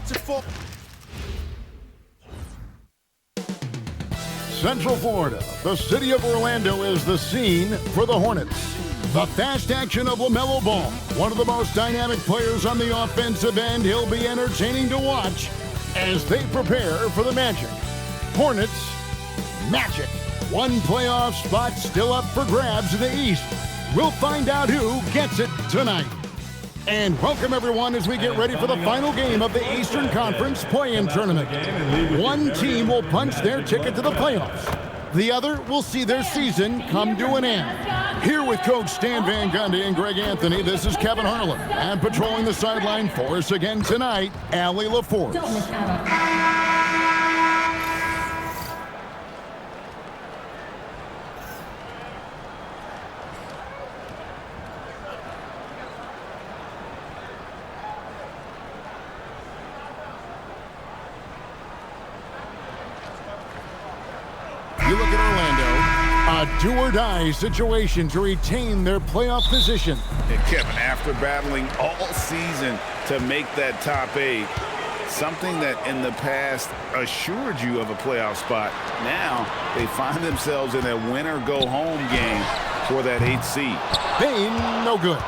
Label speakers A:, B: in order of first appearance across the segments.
A: watch it for.
B: Central Florida, the city of Orlando is the scene for the Hornets. The fast action of LaMelo Ball, one of the most dynamic players on the offensive end. He'll be entertaining to watch as they prepare for the Magic. Hornets, Magic. One playoff spot still up for grabs in the East. We'll find out who gets it tonight. And welcome everyone as we get ready for the final game of the Eastern Conference play-in tournament. One team will punch their ticket to the playoffs. The other will see their season come to an end. Here with Coach Stan Van Gundy and Greg Anthony, this is Kevin Harlan. And patrolling the sideline for us again tonight, Allie LaForce. You look at Orlando, a do-or-die situation to retain their playoff position.
C: And Kevin, after battling all season to make that top 8, something that in the past assured you of a playoff spot, now they find themselves in a win-or-go-home game for that 8th seed.
B: Bain, no good.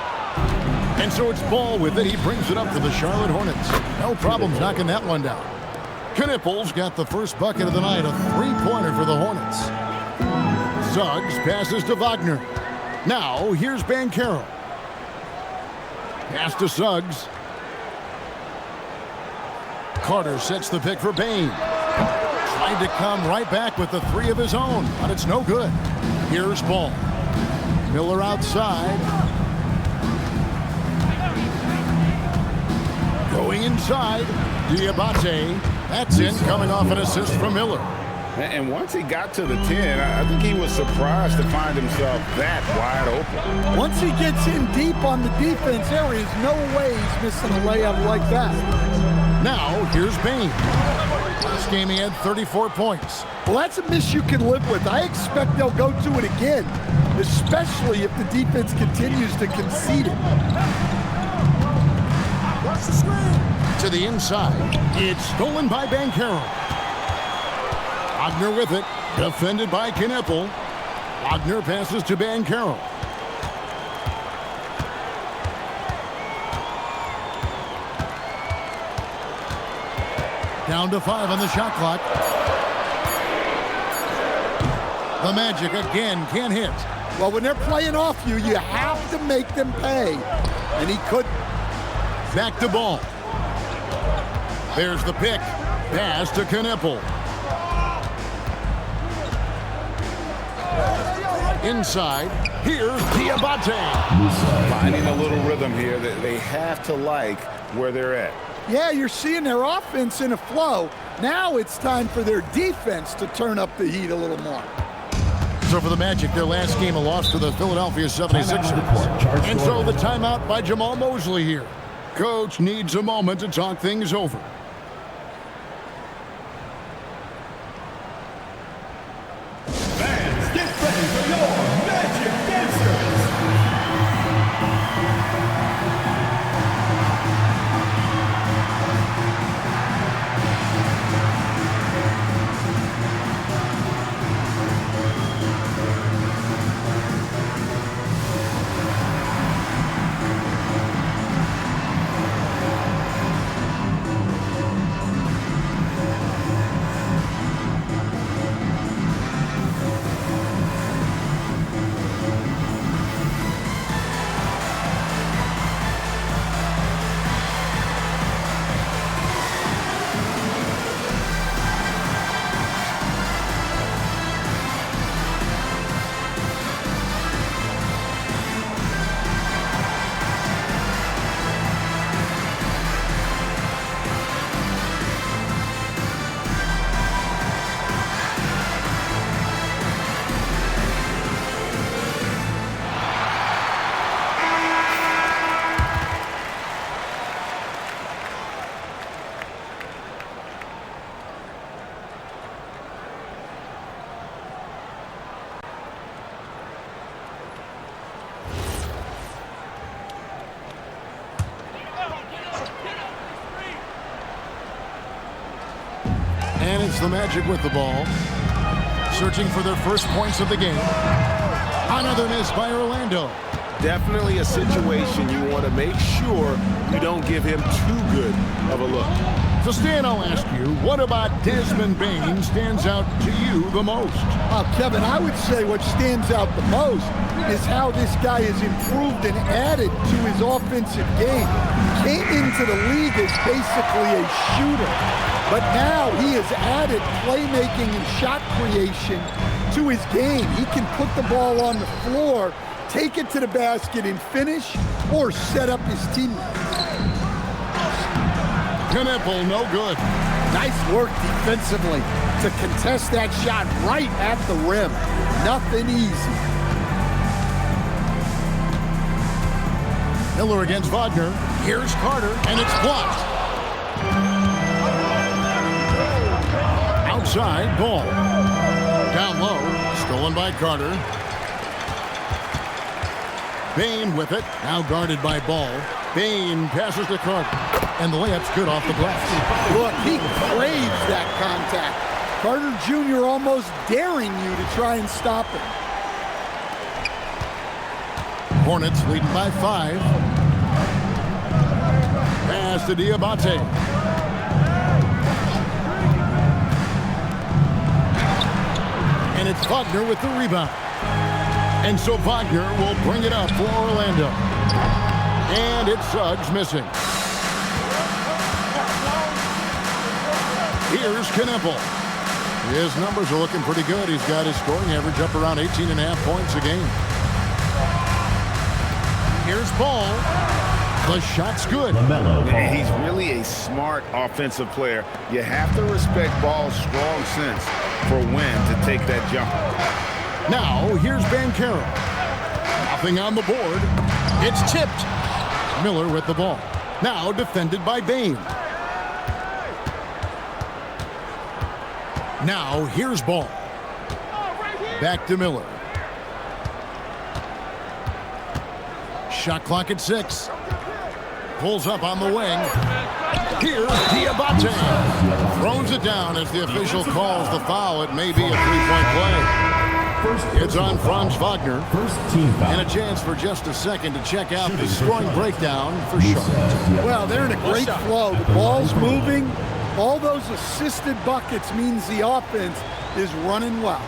B: And so it's Ball with it. He brings it up to the Charlotte Hornets. No problems knocking that one down. Knipples got the first bucket of the night, a three-pointer for the Hornets. Suggs passes to Wagner. Now, here's Banchero. Pass to Suggs. Carter sets the pick for Bain. Trying to come right back with the three of his own, but it's no good. Here's Ball. Miller outside. Going inside. Diabate. That's in, coming off an assist from Miller.
C: And once he got to the 10, I think he was surprised to find himself that wide open.
D: Once he gets in deep on the defense, there is no way he's missing a layup like that.
B: Now, here's Bain. This game he had 34 points.
D: Well, that's a miss you can live with. I expect they'll go to it again, especially if the defense continues to concede it.
A: Watch the screen.
B: To the inside. It's stolen by Banchero. Wagner with it. Defended by Knippel. Wagner passes to Banchero. Down to 5 on the shot clock. The Magic again can't hit.
D: Well, when they're playing off you, you have to make them pay. And he couldn't.
B: Back to Ball. There's the pick. Pass to Knippel. Inside. Here's Diabate.
C: Finding a little rhythm here that they have to like where they're at.
D: Yeah, you're seeing their offense in a flow. Now it's time for their defense to turn up the heat a little more.
B: So for the Magic, their last game a loss to the Philadelphia 76ers. And so the timeout by Jamal Mosley here. Coach needs a moment to talk things over.
A: Fans, get ready for your Magic Dancers.
B: Hornets, the Magic with the ball. Searching for their first points of the game. Another miss by Orlando.
C: Definitely a situation you want to make sure you don't give him too good of a look.
B: So Stan, I'll ask you, what about Desmond Bane stands out to you the most?
D: Kevin, I would say what stands out the most is how this guy has improved and added to his offensive game. Came into the league as basically a shooter, but now he has added playmaking and shot creation to his game. He can put the ball on the floor, take it to the basket and finish, or set up his teammates.
B: Knipple, no good.
D: Nice work defensively to contest that shot right at the rim. Nothing easy.
B: Miller against Wagner. Here's Carter, and it's blocked. Outside, ball. Down low, stolen by Carter. Bane with it, now guarded by Ball. Bane passes to Carter, and the layup's good off the glass.
D: Look, he craves that contact. Carter Jr. almost daring you to try and stop him.
B: Hornets leading by 5. Pass to Diabate. And it's Wagner with the rebound. And so Wagner will bring it up for Orlando. And it's Suggs missing. Here's Knipple. His numbers are looking pretty good. He's got his scoring average up around 18.5 points a game. Here's Ball. The shot's good.
C: And he's really a smart offensive player. You have to respect Ball's strong sense for when to take that jump.
B: Now, here's Banchero. Nothing on the board. It's tipped. Miller with the ball. Now defended by Bane. Now, here's Ball. Back to Miller. Shot clock at 6. Pulls up on the wing. Here's Diabate. Throws it down as the official calls the foul. It may be a three-point play. It's on Franz Wagner. And a chance for just a second to check out the scoring breakdown for Charlotte.
D: Well, they're in a great flow. The ball's moving. All those assisted buckets means the offense is running well.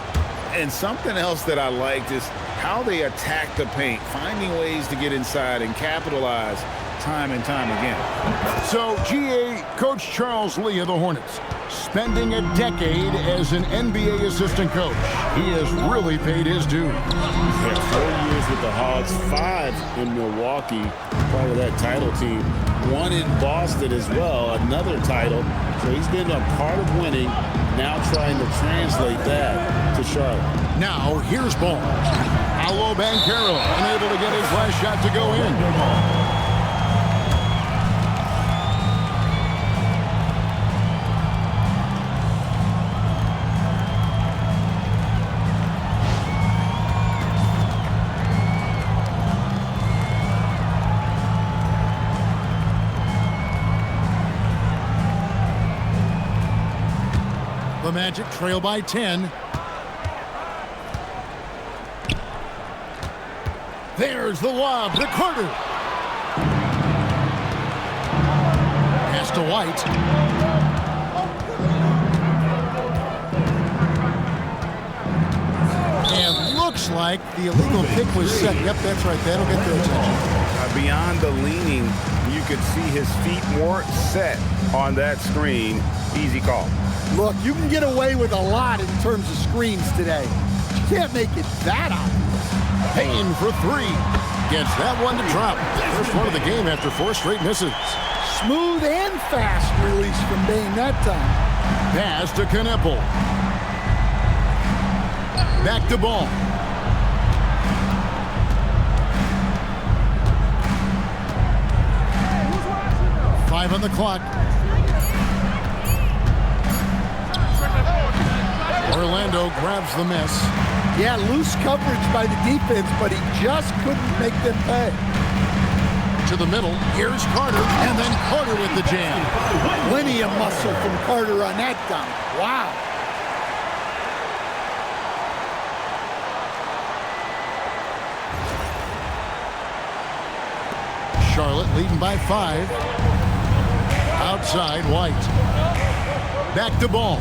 C: And something else that I liked is how they attack the paint, finding ways to get inside and capitalize time and time again.
B: So, GA Coach Charles Lee of the Hornets, spending a decade as an NBA assistant coach. He has really paid his dues.
E: Yeah, 4 years with the Hogs, 5 in Milwaukee, part of that title team. 1 in Boston as well, another title. So he's been a part of winning, now trying to translate that to Charlotte.
B: Now, here's Ball. Paolo Banchero, unable to get his last shot to go in. The Magic trail by 10. There's the lob to Carter. Pass to White. And looks like the illegal pick was set. Yep, that's right. That'll get their attention.
C: Beyond the leaning, you could see his feet weren't set on that screen. Easy call.
D: Look, you can get away with a lot in terms of screens today. You can't make it that obvious.
B: Payne for 3. Gets that one to drop. First one of the game after 4 straight misses.
D: Smooth and fast release from Bane that time.
B: Pass to Knipple. Back to Ball. Five on the clock. Orlando grabs the miss.
D: Yeah, loose coverage by the defense, but he just couldn't make them pay.
B: To the middle. Here's Carter. And then Carter with the jam.
D: Plenty of muscle from Carter on that dunk. Wow.
B: Charlotte leading by 5. Outside, White. Back to Ball.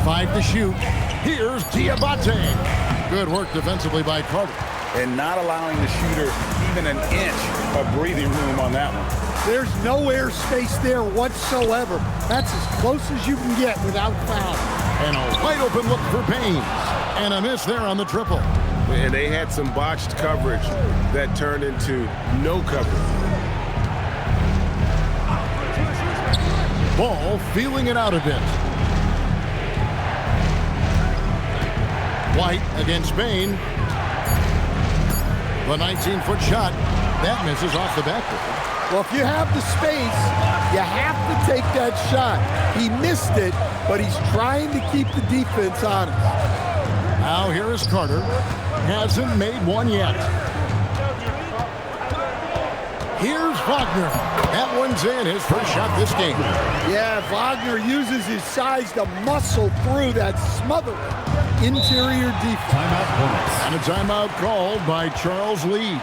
B: Five to shoot. Here's Diabate. Good work defensively by Carter.
C: And not allowing the shooter even an inch of breathing room on that one.
D: There's no air space there whatsoever. That's as close as you can get without foul.
B: And a wide open look for Baines. And a miss there on the triple.
E: And they had some botched coverage that turned into no coverage.
B: Ball feeling it out a bit. White against Bain. The 19-foot shot. That misses off the backboard.
D: Well, if you have the space, you have to take that shot. He missed it, but he's trying to keep the defense honest.
B: Now here is Carter. Hasn't made one yet. Here's Wagner. That one's in, his first shot this game.
D: Yeah, Wagner uses his size to muscle through that smothering interior defense.
A: Timeout Hornets.
B: And a timeout called by Charles Lee.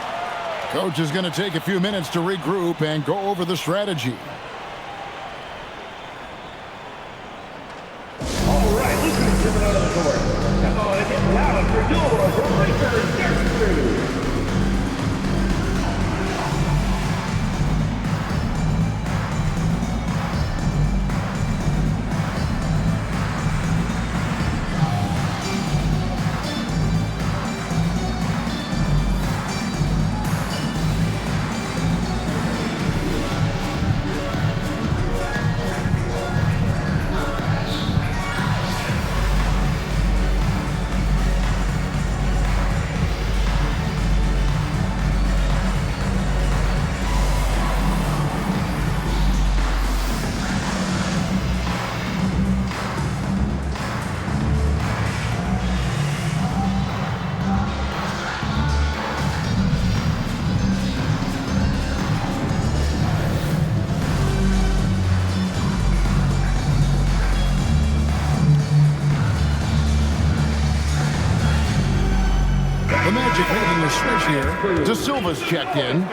B: Coach is going to take a few minutes to regroup and go over the strategy.
A: All right, listeners, coming out of the court. Come on, get loud for your Lakers next crew.
B: The Magic making the switch here. De Silva's checked in.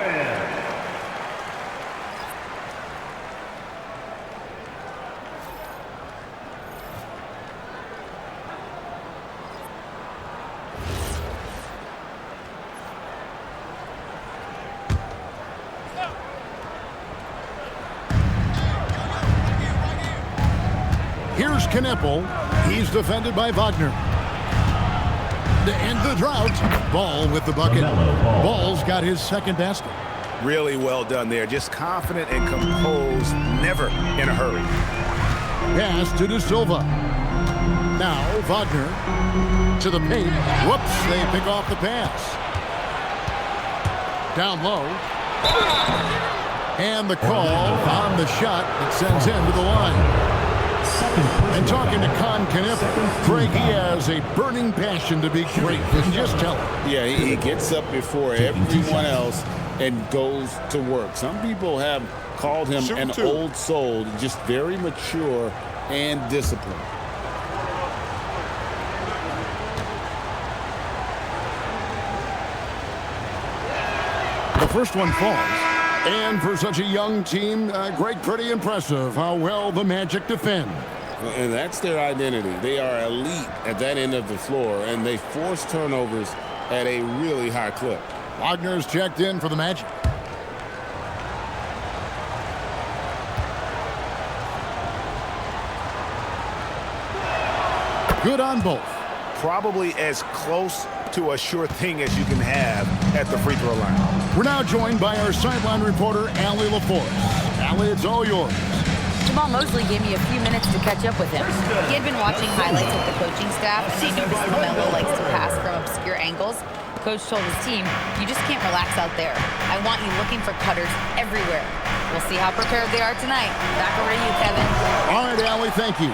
B: Here's Knepel. He's defended by Wagner. To end the drought. Ball with the bucket. Ball's got his second basket.
C: Really well done there. Just confident and composed, never in a hurry.
B: Pass to De Silva. Now Wagner to the paint. Whoops, they pick off the pass. Down low. And the call on the shot that sends him to the line. And talking to Con Knepel, Craig, he has a burning passion to be great. You can just tell him.
E: Yeah, he gets up before everyone else and goes to work. Some people have called him an old soul, just very mature and disciplined.
B: The first one falls. And for such a young team, Greg, pretty impressive how well the Magic defend.
E: And that's their identity. They are elite at that end of the floor, and they force turnovers at a really high clip.
B: Wagner's checked in for the Magic. Good on both.
C: Probably as close to a sure thing as you can have at the free throw line.
B: We're now joined by our sideline reporter, Allie LaForce. Allie, it's all yours.
F: Jamal Mosley gave me a few minutes to catch up with him. He had been watching highlights of the coaching staff, and they noticed LaMelo likes to pass from obscure angles. Coach told his team, you just can't relax out there. I want you looking for cutters everywhere. We'll see how prepared they are tonight. Back over to you, Kevin.
B: All right, Allie, thank you.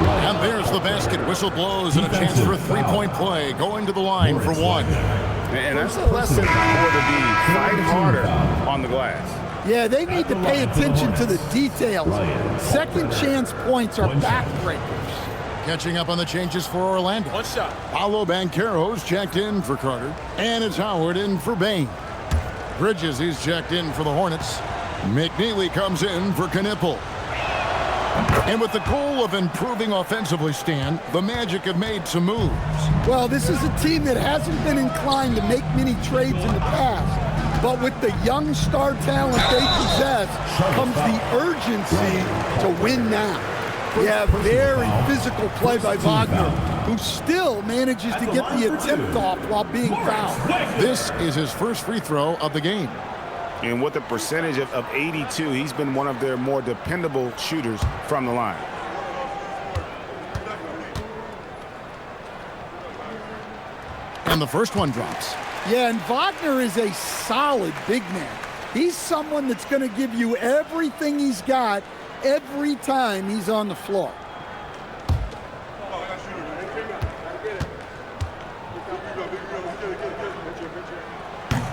B: And there's the basket. Whistle blows and a chance for a three-point play. Going to the line for one.
C: And that's a lesson for to be fight harder on the glass.
D: Yeah, they need to pay attention to the details. Second chance points are backbreakers.
B: Catching up on the changes for Orlando.
A: One shot.
B: Paulo Banchero's checked in for Carter. And it's Howard in for Bain. Bridges, he's checked in for the Hornets. McNeely comes in for Knippel. And with the goal of improving offensively, Stan, the Magic have made some moves.
D: Well, this is a team that hasn't been inclined to make many trades in the past. But with the young star talent they possess comes the urgency to win now. Yeah, very physical play by Wagner, who still manages to get the attempt off while being fouled.
B: This is his first free throw of the game.
C: And with a percentage of 82, he's been one of their more dependable shooters from the line.
B: And the first one drops.
D: Yeah, and Wagner is a solid big man. He's someone that's going to give you everything he's got every time he's on the floor.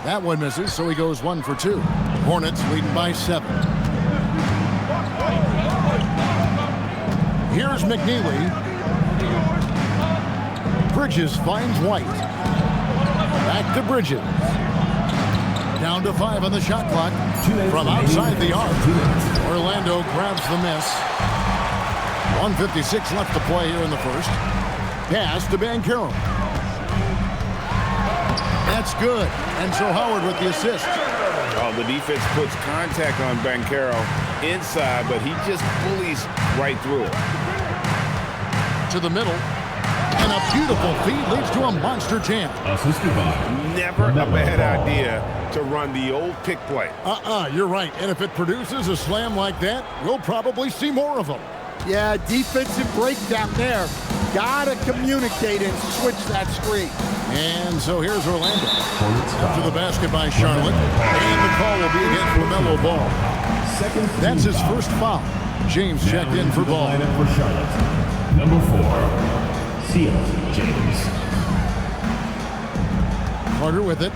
B: That one misses, so he goes 1 for 2. Hornets leading by 7. Here's McNeely. Bridges finds White. Back to Bridges. Down to 5 on the shot clock from outside the arc. Orlando grabs the miss. 1:56 left to play here in the first. Pass to Banchero. That's good. And so Howard with the assist.
C: Oh, the defense puts contact on Banchero inside, but he just bullies right through it.
B: To the middle. And a beautiful feed leads to a monster jam.
C: Never a bad idea to run the old pick play.
B: You're right. And if it produces a slam like that, we'll probably see more of them.
D: Yeah, defensive breakdown there. Gotta communicate and switch that screen.
B: And so here's Orlando. After the basket by Charlotte. And the call will be against LaMelo Ball. That's his first foul. James checked in for Ball.
G: For Charlotte. Number 4, James.
B: Carter with it.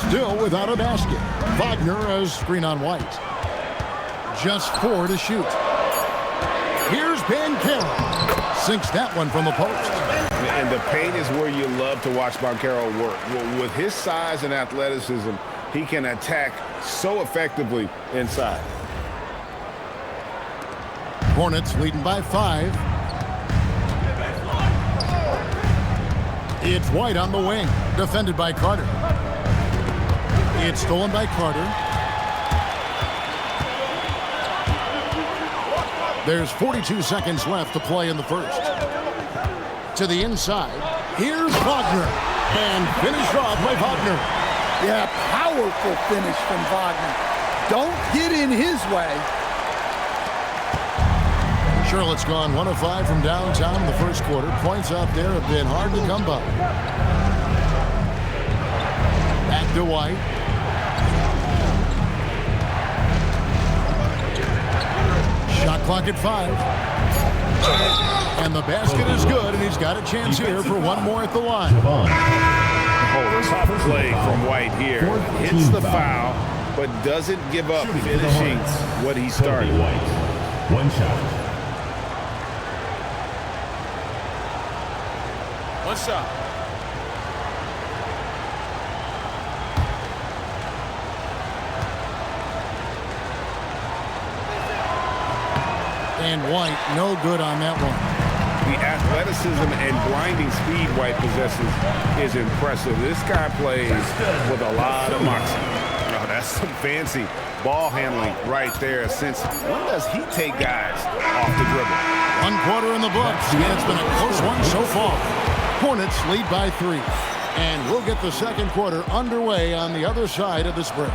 B: Still without a basket. Wagner has screen on White. Just 4 to shoot. Here's Banchero. Sinks that one from the post.
C: And the paint is where you love to watch Banchero work. Well, with his size and athleticism, he can attack so effectively inside.
B: Hornets leading by 5. It's White on the wing, defended by Carter. It's stolen by Carter. There's 42 seconds left to play in the first. To the inside, here's Wagner. And finished off by Wagner.
D: Yeah, powerful finish from Wagner. Don't get in his way.
B: Charlotte's gone 1 of 5 from downtown in the first quarter. Points out there have been hard to come by. Back to White. Shot clock at 5. And the basket is good, and he's got a chance here for one more at the line.
C: Oh, tough play from White here. Hits the foul, but doesn't give up finishing what he started.
G: One shot.
A: One shot.
B: And White, no good on that one.
C: The athleticism and blinding speed White possesses is impressive. This guy plays with a lot of moxie. Oh, that's some fancy ball handling right there. Since when does he take guys off the dribble?
B: 1 quarter in the books, and it's been a close one so far. Hornets lead by 3. And we'll get the second quarter underway on the other side of this break.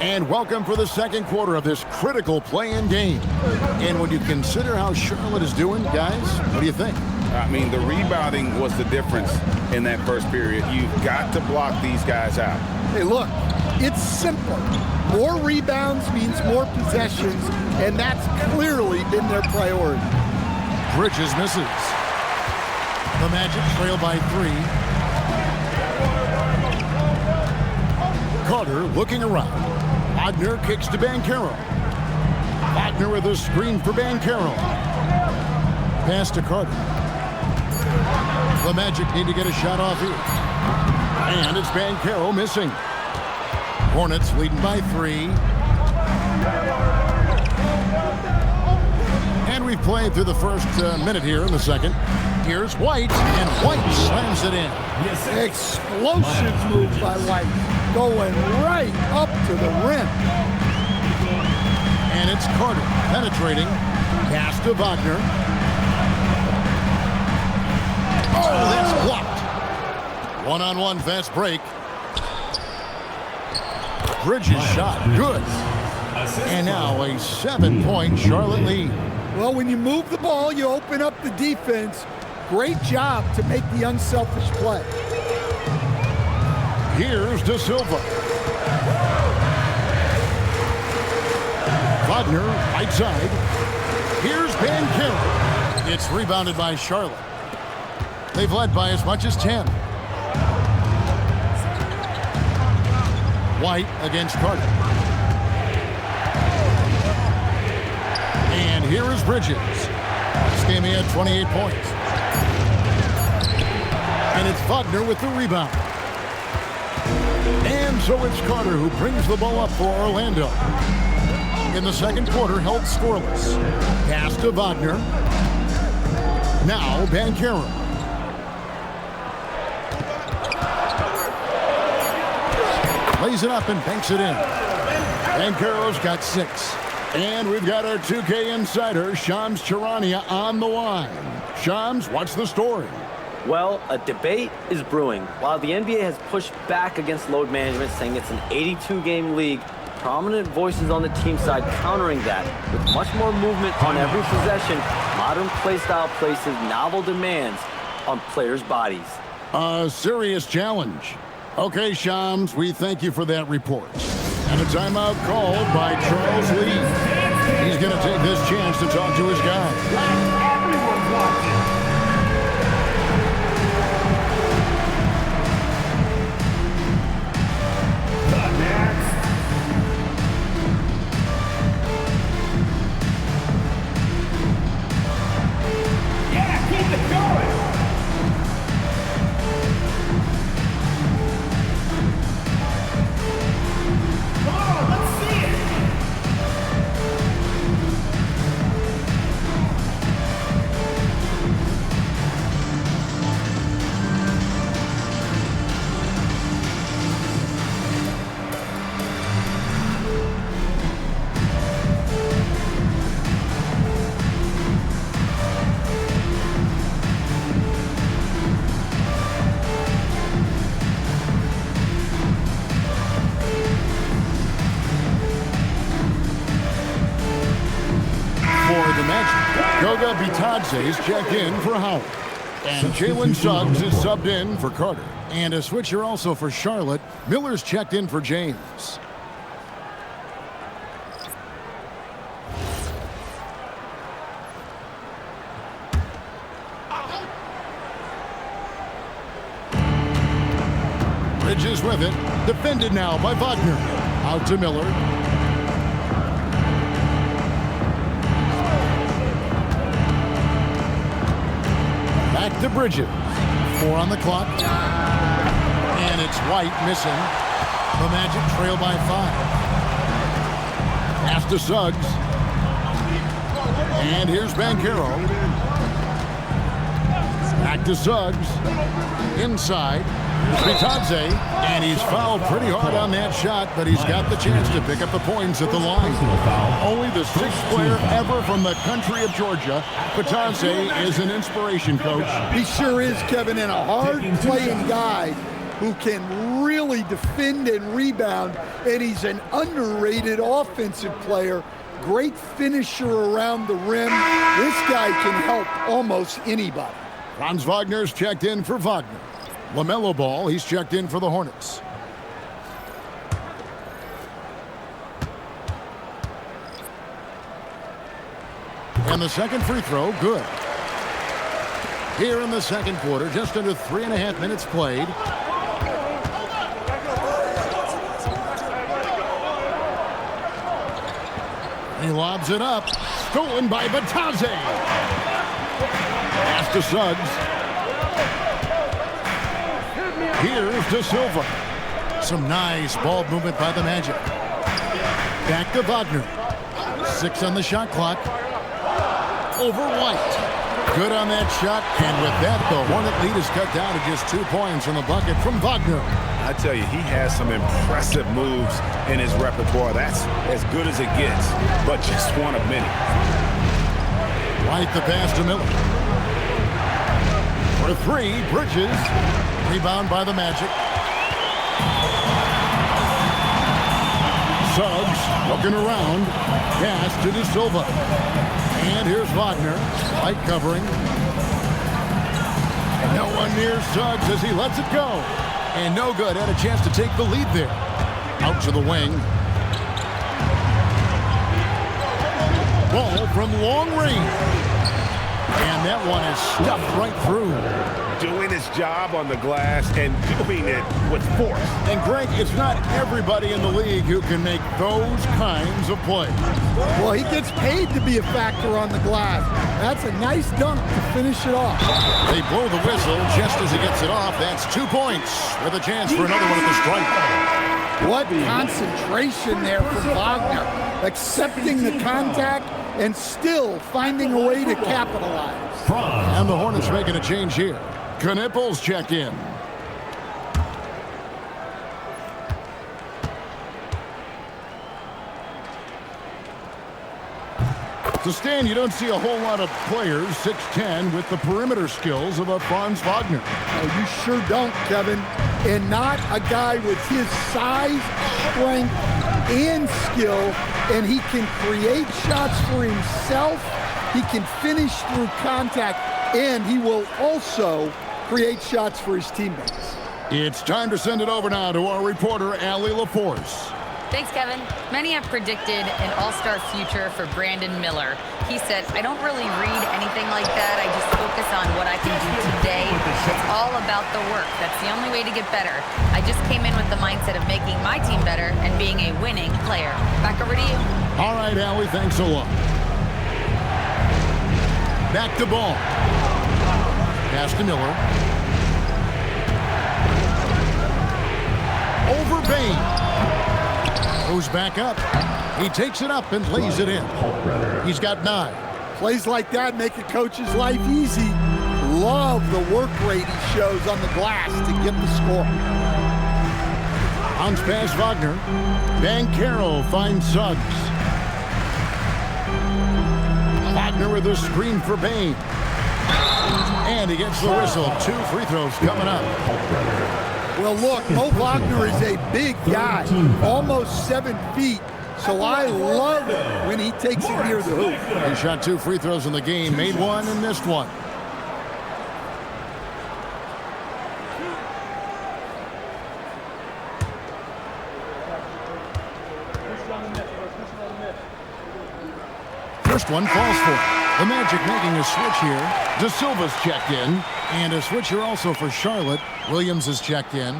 B: And welcome for the second quarter of this critical play-in game. And when you consider how Charlotte is doing, guys, what do you think?
C: I mean, the rebounding was the difference in that first period. You've got to block these guys out.
D: Hey, look, it's simple. More rebounds means more possessions, and that's clearly been their priority.
B: Bridges misses. The Magic trail by 3. Carter looking around. Wagner kicks to Banchero. Wagner with a screen for Banchero. Pass to Carter. The Magic need to get a shot off here. And it's Banchero missing. Hornets leading by 3. And we've played through the first minute here in the second. Here's White, and White slams it in.
D: Explosive move by White, going right up to the rim.
B: And it's Carter penetrating. Pass to Wagner. Oh, that's blocked. One-on-one fast break. Bridges shot, good. And now a 7-point Charlotte lead.
D: Well, when you move the ball, you open up the defense. Great job to make the unselfish play.
B: Here's De Silva. Wagner, right side. Here's Banchero. It's rebounded by Charlotte. They've led by as much as 10. White against Carter. And here is Bridges. This game he had 28 points. And it's Wagner with the rebound. And so it's Carter who brings the ball up for Orlando. In the second quarter, held scoreless. Pass to Wagner. Now Banchero. Lays it up and banks it in. Banchero's got 6. And we've got our 2K insider, Shams Charania, on the line. Shams, what's the story?
H: Well, a debate is brewing. While the NBA has pushed back against load management, saying it's an 82-game league, prominent voices on the team side countering that. With much more movement on every possession, modern play style places novel demands on players' bodies.
B: A serious challenge. Okay, Shams, we thank you for that report. And a timeout called by Charles Lee. He's going to take this chance to talk to his guys.
A: Everyone's watching.
B: Bitadze's checked in for Howard. And Jalen Suggs is subbed in for Carter. And a switcher also for Charlotte. Miller's checked in for James. Bridges with it. Defended now by Wagner. Out to Miller. Back to Bridges. 4 on the clock. And it's White missing. The Magic trail by 5. Pass to Suggs. And here's Banchero. Back to Suggs. Inside. Bitadze. And he's fouled pretty hard on that shot, but he's got the chance to pick up the points at the line. Only the 6th player ever from the country of Georgia. Bitadze is an inspiration, coach.
D: He sure is, Kevin, and a hard-playing guy. who can really defend and rebound, and he's an underrated offensive player. Great finisher around the rim. This guy can help almost anybody.
B: Franz Wagner's checked in for Wagner. LaMelo Ball, he's checked in for the Hornets. And the second free throw, good. Here in the second quarter, just under 3.5 minutes played. He lobs it up. Stolen by Batadze. Pass to Suggs. Here's De Silva. Some nice ball movement by the Magic. Back to Wagner. 6 on the shot clock. Over White. Good on that shot, and with that, the Hornet lead is cut down to just 2 points in the bucket from Wagner.
C: I tell you, he has some impressive moves in his repertoire. That's as good as it gets, but just one of many.
B: White the pass to Miller. For 3, Bridges. Rebound by the Magic. Suggs looking around. Pass to De Silva. And here's Wagner. White covering. And no one near Suggs as he lets it go. And no good. Had a chance to take the lead there. Out to the wing. Ball from long range. And that one is stuffed right through.
C: Doing his job on the glass and doing it with force.
B: And Greg, it's not everybody in the league who can make those kinds of plays.
D: Well, he gets paid to be a factor on the glass. That's a nice dunk to finish it off.
B: They blow the whistle just as he gets it off. That's 2 points with a chance for another one at the stripe.
D: What concentration there from Wagner. Accepting the contact and still finding a way to capitalize.
B: And the Hornets making a change here. Knippel's checked in. To stand, you don't see a whole lot of players 6'10" with the perimeter skills of a Franz Wagner.
D: Oh, you sure don't, Kevin. And not a guy with his size, strength, and skill. And he can create shots for himself. He can finish through contact. And he will also create shots for his teammates.
B: It's time to send it over now to our reporter, Allie LaForce.
F: Thanks, Kevin. Many have predicted an all-star future for Brandon Miller. He said, I don't really read anything like that. I just focus on what I can do today. It's all about the work. That's the only way to get better. I just came in with the mindset of making my team better and being a winning player. Back over to you.
B: All right, Allie, thanks a lot. Back to Ball. Pass to Miller. Over Bain. Goes back up. He takes it up and lays it in. He's got 9.
D: Plays like that make a coach's life easy. Love the work rate he shows on the glass to get the score.
B: Bounce pass Wagner. Banchero finds Suggs. Wagner with a screen for Bain. And he gets the whistle. 2 free throws coming up.
D: Well, look, Mo Wagner is a big guy, almost 7 feet, so I love it when he takes it near the hoop.
B: He shot 2 free throws in the game, made 1 and missed 1. First one falls for it. The Magic making a switch here. De Silva's checked in. And a switcher also for Charlotte. Williams is checked in.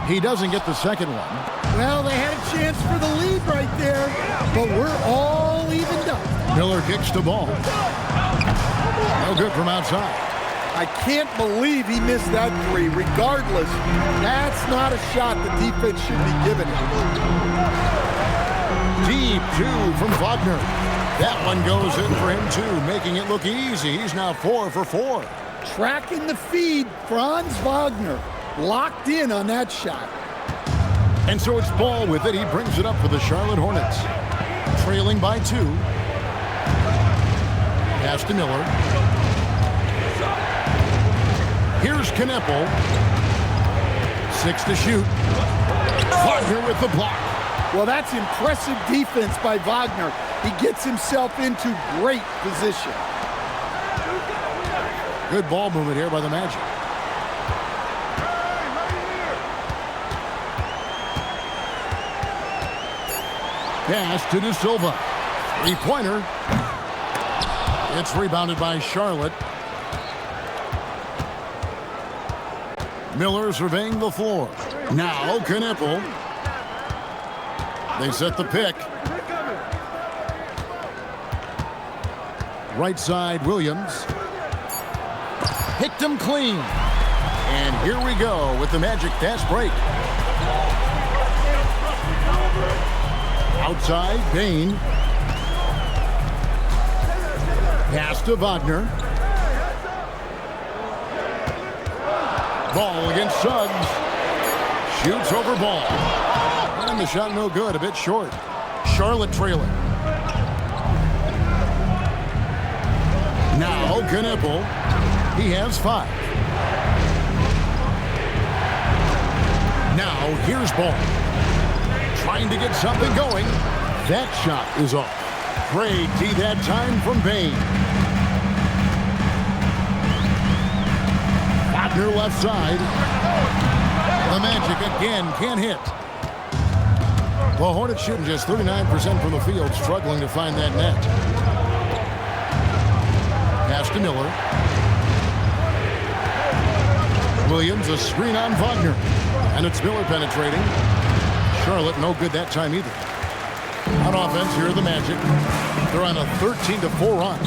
B: He doesn't get the second one.
D: Well, they had a chance for the lead right there, but we're all evened up.
B: Miller kicks the ball. No good from outside.
D: I can't believe he missed that 3. Regardless, that's not a shot the defense should be giving him.
B: Deep 2 from Wagner. That one goes in for him too, making it look easy. He's now 4 for 4.
D: Tracking the feed, Franz Wagner locked in on that shot.
B: And so it's Ball with it. He brings it up for the Charlotte Hornets. Trailing by 2. Pass to Miller. Here's Kneppel. 6 to shoot. Wagner with the block.
D: Well, that's impressive defense by Wagner. He gets himself into great position.
B: Good ball movement here by the Magic. Pass to De Silva. Three-pointer. It's rebounded by Charlotte. Miller surveying the floor. Now Kneppel. They set the pick. Right side, Williams. Picked him clean. And here we go with the Magic fast break. Outside, Bain. Pass to Wagner. Ball against Suggs. Shoots over Ball. And the shot no good, a bit short. Charlotte trailing. Now Kneppel. He has 5. Now here's Ball. Trying to get something going. That shot is off. Great D that time from Bain. Wagner left side. The Magic again can't hit. Well, Hornets shooting just 39% from the field, struggling to find that net. Pass to Miller. Williams, a screen on Wagner. And it's Miller penetrating. Charlotte no good that time either. On offense, here are the Magic. They're on a 13-4 run.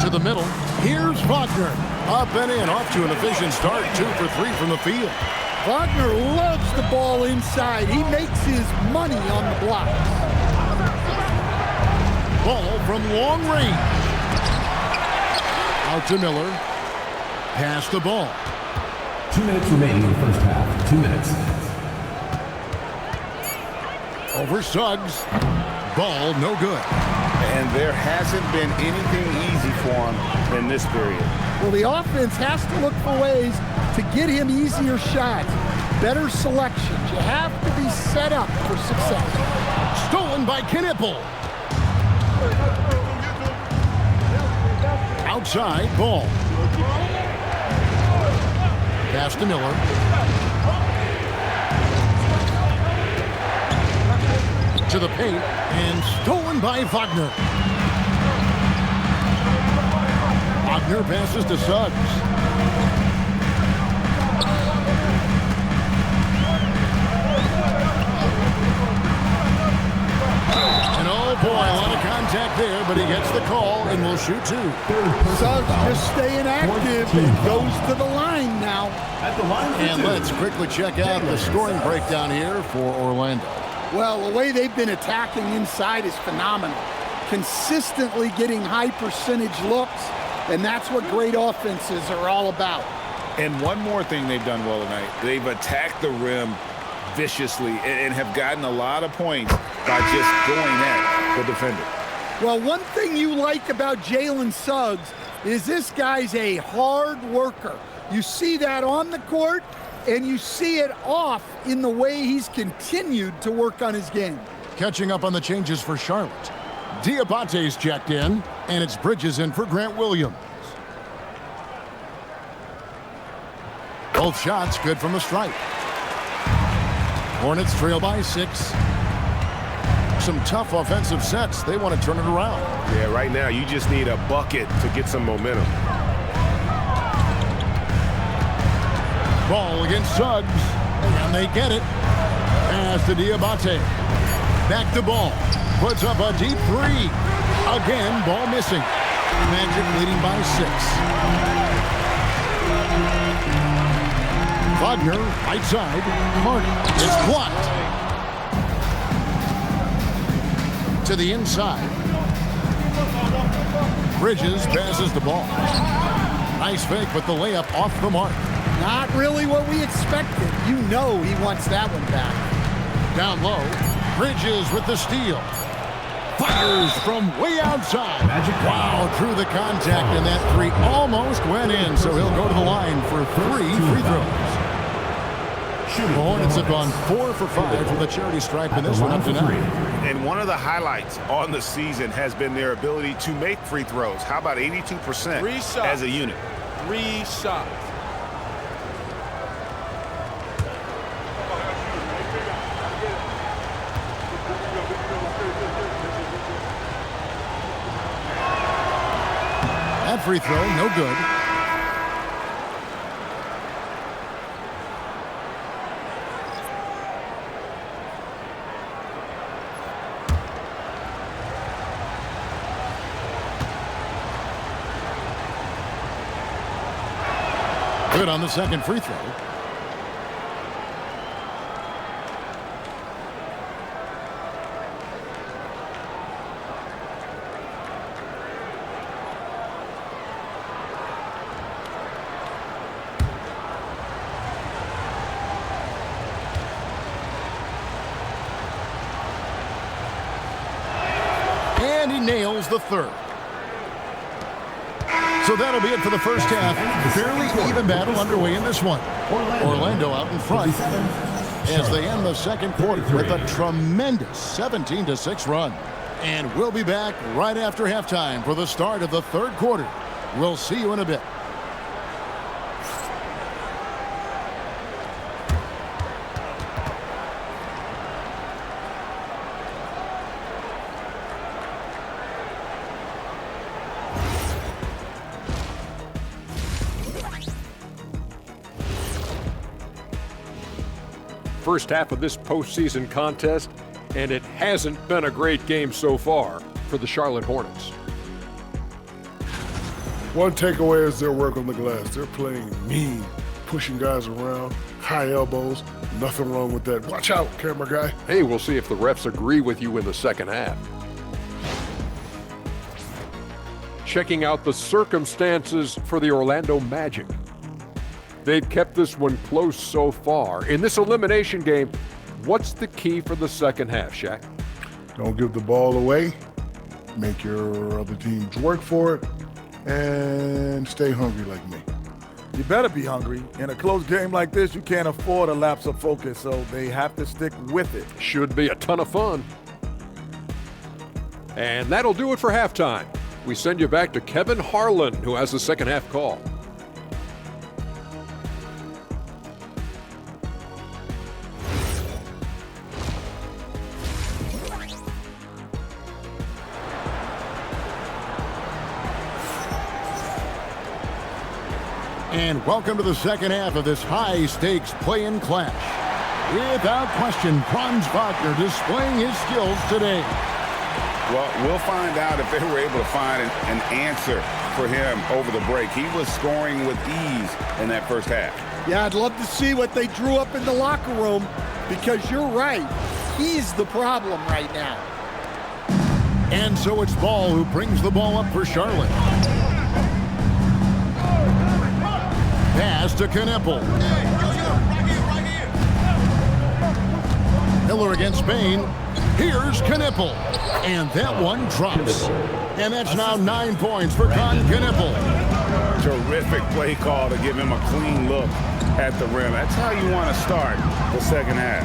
B: To the middle. Here's Wagner. Up and in, off to an efficient start. 2 for 3 from the field.
D: Wagner loves the ball inside. He makes his money on the blocks.
B: Ball from long range. Out to Miller. Pass the ball.
G: 2 minutes remaining in the first half. 2 minutes.
B: Over Suggs. Ball no good.
C: And there hasn't been anything easy for him in this period.
D: Well, the offense has to look for ways to get him easier shots, better selections. You have to be set up for success.
B: Stolen by Kneppel. Outside, Ball. Pass to Miller. To the paint, and stolen by Wagner. Wagner passes to Suggs. And oh boy, a lot of contact there, but he gets the call and will shoot 2.
D: Suggs just staying active and goes to the line now.
G: At the line for
B: And
G: 2.
B: let's quickly check out the scoring breakdown here for Orlando.
D: Well, the way they've been attacking inside is phenomenal. Consistently getting high percentage looks, and that's what great offenses are all about.
C: And one more thing they've done well tonight. They've attacked the rim viciously and have gotten a lot of points by just going at the defender.
D: Well, one thing you like about Jalen Suggs is this guy's a hard worker. You see that on the court, and you see it off in the way he's continued to work on his game.
B: Catching up on the changes for Charlotte. Diabate's checked in, and it's Bridges in for Grant Williams. Both shots good from the stripe. Hornets trail by 6. Some tough offensive sets. They want to turn it around.
I: Yeah, right now you just need a bucket to get some momentum.
B: Ball against Suggs, and they get it. Pass to Diabate. Back to Ball. Puts up a deep 3. Again, ball missing. Magic leading by 6. Wagner, right side. Harden. It's blocked. To the inside. Bridges passes the ball. Nice fake, but the layup off the mark.
D: Not really what we expected. You know he wants that one back.
B: Down low. Bridges with the steal. Fires from way outside.
G: Magic.
B: Wow, through the contact, and that three almost went in, so he'll go to the line for 3 free throws. The Hornets have gone 4 for 5 from the charity stripe in this one up to now.
C: And one of the highlights on the season has been their ability to make free throws. How about 82% as a unit?
J: 3 shots.
B: That free throw, no good. Good on the second free throw. And he nails the third. So that'll be it for the first half. Fairly even battle underway in this one. Orlando out in front as they end the second quarter with a tremendous 17-6 run. And we'll be back right after halftime for the start of the third quarter. We'll see you in a bit.
K: First half of this postseason contest, and it hasn't been a great game so far for the Charlotte Hornets.
L: One takeaway is their work on the glass. They're playing mean, pushing guys around, high elbows, nothing wrong with that. Watch out, camera guy.
K: Hey, we'll see if the refs agree with you in the second half. Checking out the circumstances for the Orlando Magic. They've kept this one close so far. In this elimination game, what's the key for the second half, Shaq?
L: Don't give the ball away. Make your other teams work for it. And stay hungry like me.
J: You better be hungry. In a close game like this, you can't afford a lapse of focus, so they have to stick with it.
K: Should be a ton of fun. And that'll do it for halftime. We send you back to Kevin Harlan, who has the second half call.
B: And welcome to the second half of this high-stakes play-in clash. Without question, Franz Wagner displaying his skills today.
C: Well, we'll find out if they were able to find an answer for him over the break. He was scoring with ease in that first half.
D: Yeah, I'd love to see what they drew up in the locker room, because you're right. He's the problem right now.
B: And so it's Ball who brings the ball up for Charlotte. Pass to Kneppel. Miller against Bain. Here's Kneppel. And that one drops. And that's now 9 points for Kneppel.
C: Terrific play call to give him a clean look at the rim. That's how you want to start the second half.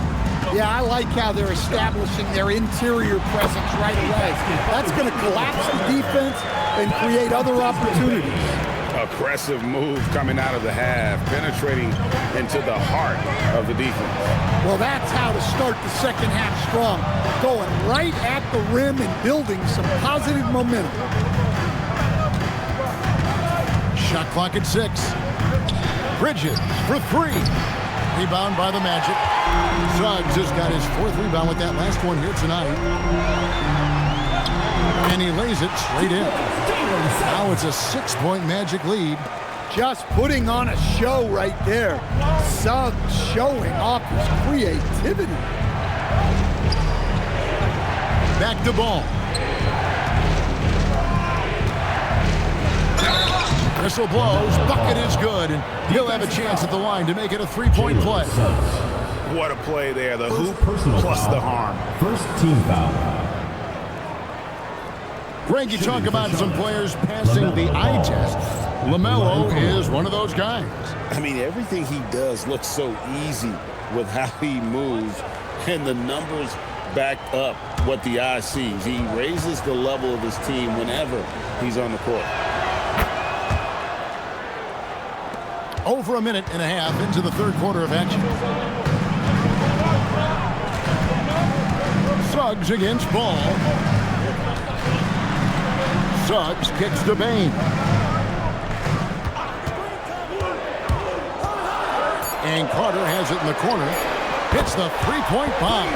D: Yeah, I like how they're establishing their interior presence right away. That's going to collapse the defense and create other opportunities.
C: Aggressive move coming out of the half, penetrating into the heart of the defense.
D: Well, that's how to start the second half strong. Going right at the rim and building some positive momentum.
B: Shot clock at 6. Bridges for 3. Rebound by the Magic. Suggs has got his 4th rebound with that last one here tonight. And he lays it straight in. Now it's a 6-point Magic lead.
D: Just putting on a show right there. Suggs showing off his creativity.
B: Back to Ball. Whistle blows. Bucket is good. And he'll have a chance at the line to make it a 3-point play.
C: What a play there. The hoop plus the harm.
G: First team foul.
B: Greg, you talk about some players passing the eye test. LaMelo is one of those guys.
E: I mean, everything he does looks so easy with how he moves, and the numbers back up what the eye sees. He raises the level of his team whenever he's on the court.
B: Over a minute and a half into the third quarter of action. Suggs against Ball. Suggs kicks to Bain. And Carter has it in the corner. Hits the three-point bomb.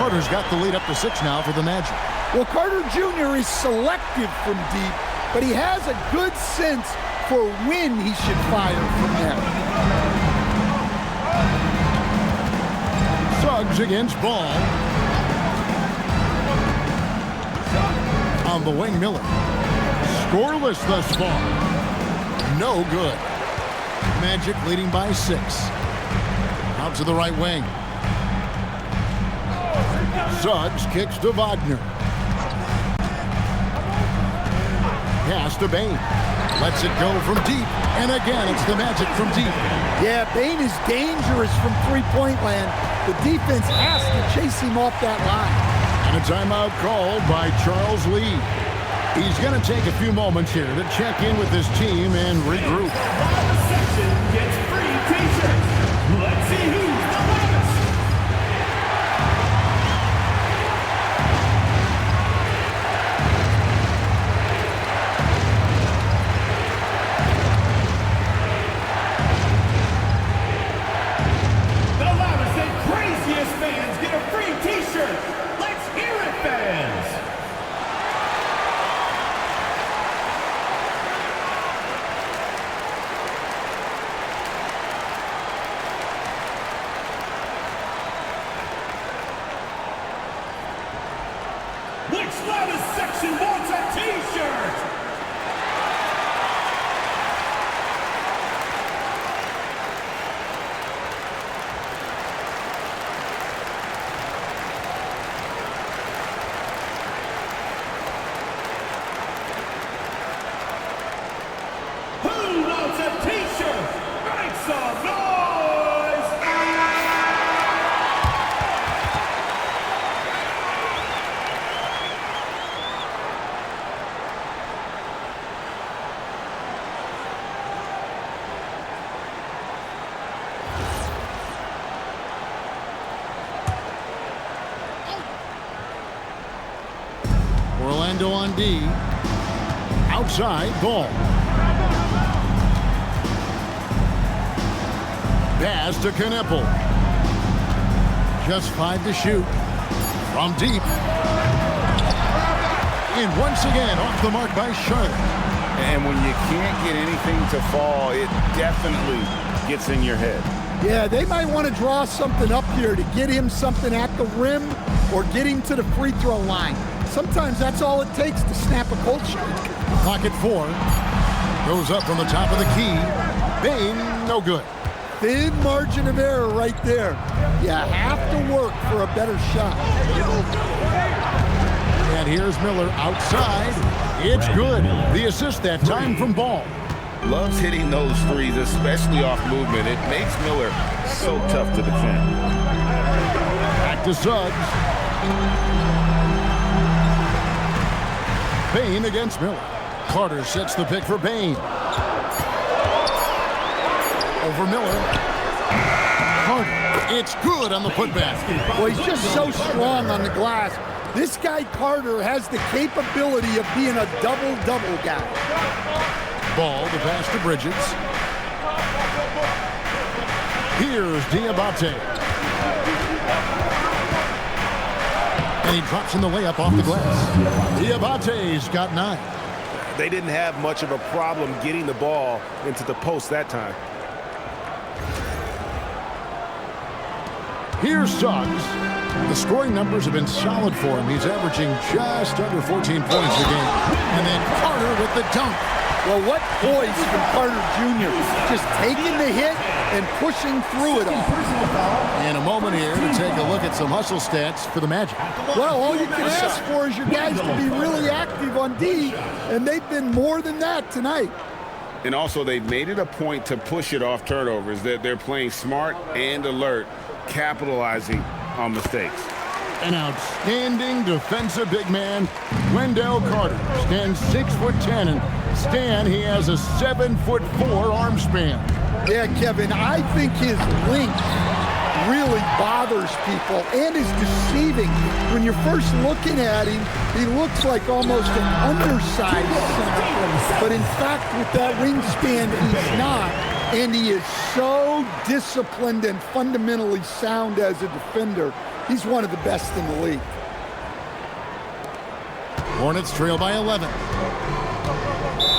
B: Carter's got the lead up to 6 now for the Magic.
D: Well, Carter Jr. is selective from deep, but he has a good sense for when he should fire from there.
B: Suggs against Ball. On the wing, Miller. Scoreless thus far. No good. Magic leading by 6. Out to the right wing. Suggs kicks to Wagner. Pass to Bain. Lets it go from deep. And again, it's the Magic from deep.
D: Yeah, Bain is dangerous from three-point land. The defense has to chase him off that line.
B: And a timeout called by Charles Lee. He's going to take a few moments here to check in with his team and regroup.
A: Section gets free t-shirts. Let's see who's the loudest. The loudest and craziest fans get a free t-shirt. Let's hear it, fans. Which loudest section wants a t-shirt? Who wants a t-shirt? Make some noise!
B: Orlando on D. Outside, Ball. Pass to Kneppel. Just 5 to shoot. From deep. And once again, off the mark by Charlotte.
C: And when you can't get anything to fall, it definitely gets in your head.
D: Yeah, they might want to draw something up here to get him something at the rim or get him to the free throw line. Sometimes that's all it takes to snap a cold streak.
B: Pocket 4. Goes up from the top of the key. Bain, no good.
D: Thin margin of error right there. You have to work for a better shot.
B: And here's Miller outside. It's good. The assist that time from Ball.
C: Loves hitting those threes, especially off movement. It makes Miller so tough to defend.
B: Back to Suggs. Bain against Miller. Carter sets the pick for Bain. Over Miller. Carter. It's good on the putback.
D: Well, he's just so strong on the glass. This guy Carter has the capability of being a double-double guy.
B: Ball, the pass to Bridges. Here's Diabate. And he drops in the layup off the glass. Diabate's got 9.
I: They didn't have much of a problem getting the ball into the post that time.
B: Here's Suggs. The scoring numbers have been solid for him. He's averaging just under 14 points a game. And then Carter with the dunk.
D: Well, what poise from Carter Jr. Just taking the hit and pushing through it all.
B: In a moment here to take a look at some hustle stats for the Magic.
D: Well, all you can ask for is your guys to be really active on D, and they've been more than that tonight.
E: And also, they've made it a point to push it off turnovers. They're playing smart and alert, capitalizing on mistakes.
B: An outstanding defensive big man, Wendell Carter, stands 6'10", and Stan, he has a 7'4" arm span.
D: Yeah, Kevin, I think his length really bothers people and is deceiving. When you're first looking at him, he looks like almost an undersized center. But in fact, with that wingspan, he's not. And he is so disciplined and fundamentally sound as a defender. He's one of the best in the league.
B: Hornets trail by 11.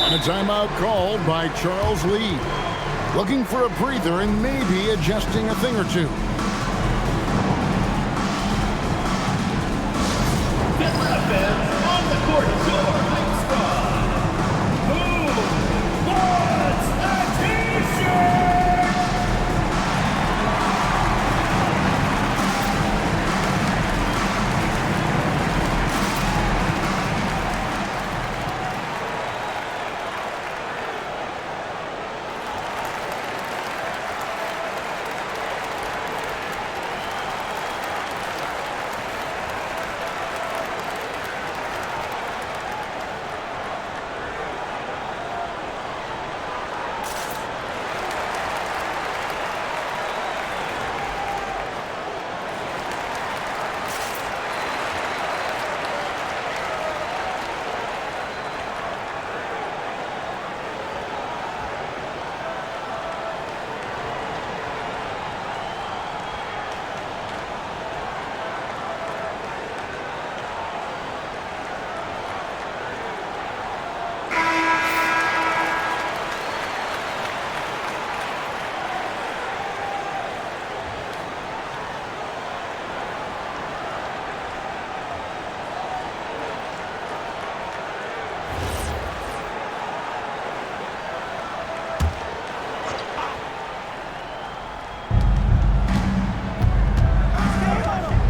B: And a timeout called by Charles Lee. Looking for a breather and maybe adjusting a thing or two.
A: On the court, your next star, who wants a t-shirt?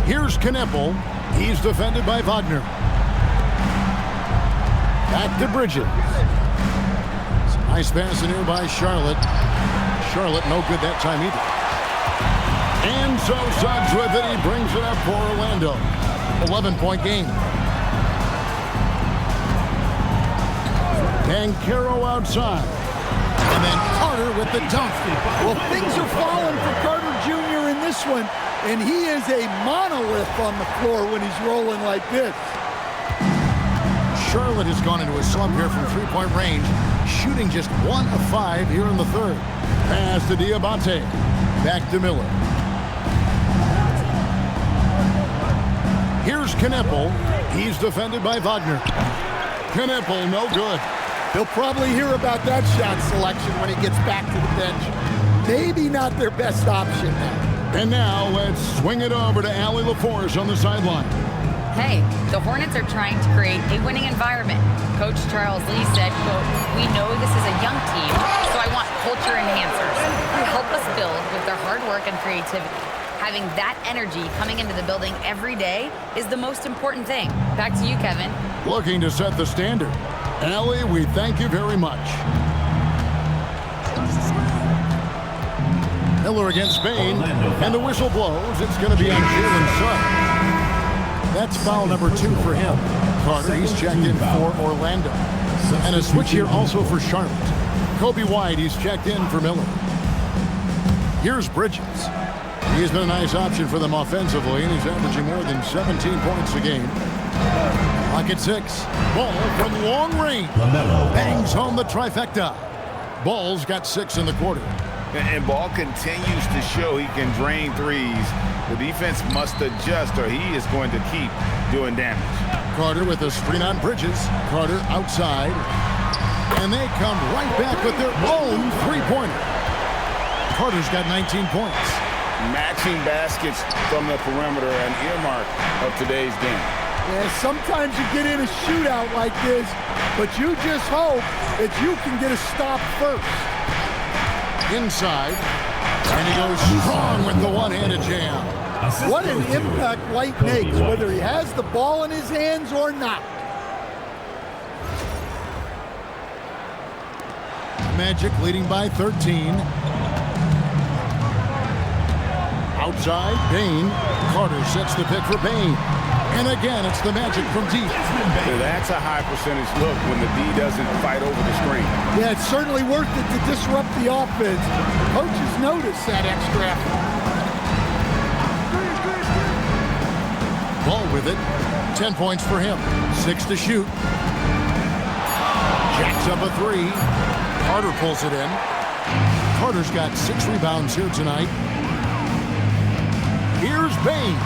B: Here's Kneppel. He's defended by Wagner. Back to Bridges. Some nice pass in here by Charlotte. Charlotte no good that time either. And so Suggs with it. He brings it up for Orlando. 11-point game. Banchero outside. And then Carter with the dunk.
D: Well, things are falling for Carter Jr. in this one, and he is a monolith on the floor when he's rolling like this.
B: Charlotte has gone into a slump here from three-point range, shooting just 1 of 5 here in the third. Pass to Diabate. Back to Miller. Here's Kneppel. He's defended by Wagner. Kneppel, no good.
D: He'll probably hear about that shot selection when he gets back to the bench. Maybe not their best option now.
B: And now let's swing it over to Allie LaForce on the sideline.
F: Hey, the Hornets are trying to create a winning environment. Coach Charles Lee said, quote, "We know this is a young team, so I want culture enhancers who help us build with their hard work and creativity. Having that energy coming into the building every day is the most important thing." Back to you, Kevin.
B: Looking to set the standard. Allie, we thank you very much. Miller against Bain, and the whistle blows. It's going to be on Jalen Suggs. That's foul number 2 for him. Carter, he's checked in for Orlando. And a switch here also for Charlotte. Kobe White, he's checked in for Miller. Here's Bridges. He's been a nice option for them offensively, and he's averaging more than 17 points a game. Clock at 6. Ball from long range. Bangs home the trifecta. Ball's got 6 in the quarter.
C: And Ball continues to show he can drain threes. The defense must adjust or he is going to keep doing damage.
B: Carter with a screen on Bridges. Carter outside. And they come right back with their own three-pointer. Carter's got 19 points.
C: Matching baskets from the perimeter, an earmark of today's game.
D: Yeah, sometimes you get in a shootout like this, but you just hope that you can get a stop first.
B: Inside, and he goes strong with the one-handed jam.
D: What an impact White makes, whether he has the ball in his hands or not.
B: Magic leading by 13. Outside, Bane. Carter sets the pick for Bane. And again, it's the Magic from deep.
C: So that's a high percentage look when the D doesn't fight over the screen.
D: Yeah, it's certainly worth it to disrupt the offense. Coaches notice that extra effort.
B: Ball with it. 10 points for him. 6 to shoot. Jacks up a 3. Carter pulls it in. Carter's got 6 rebounds here tonight. Here's Bane.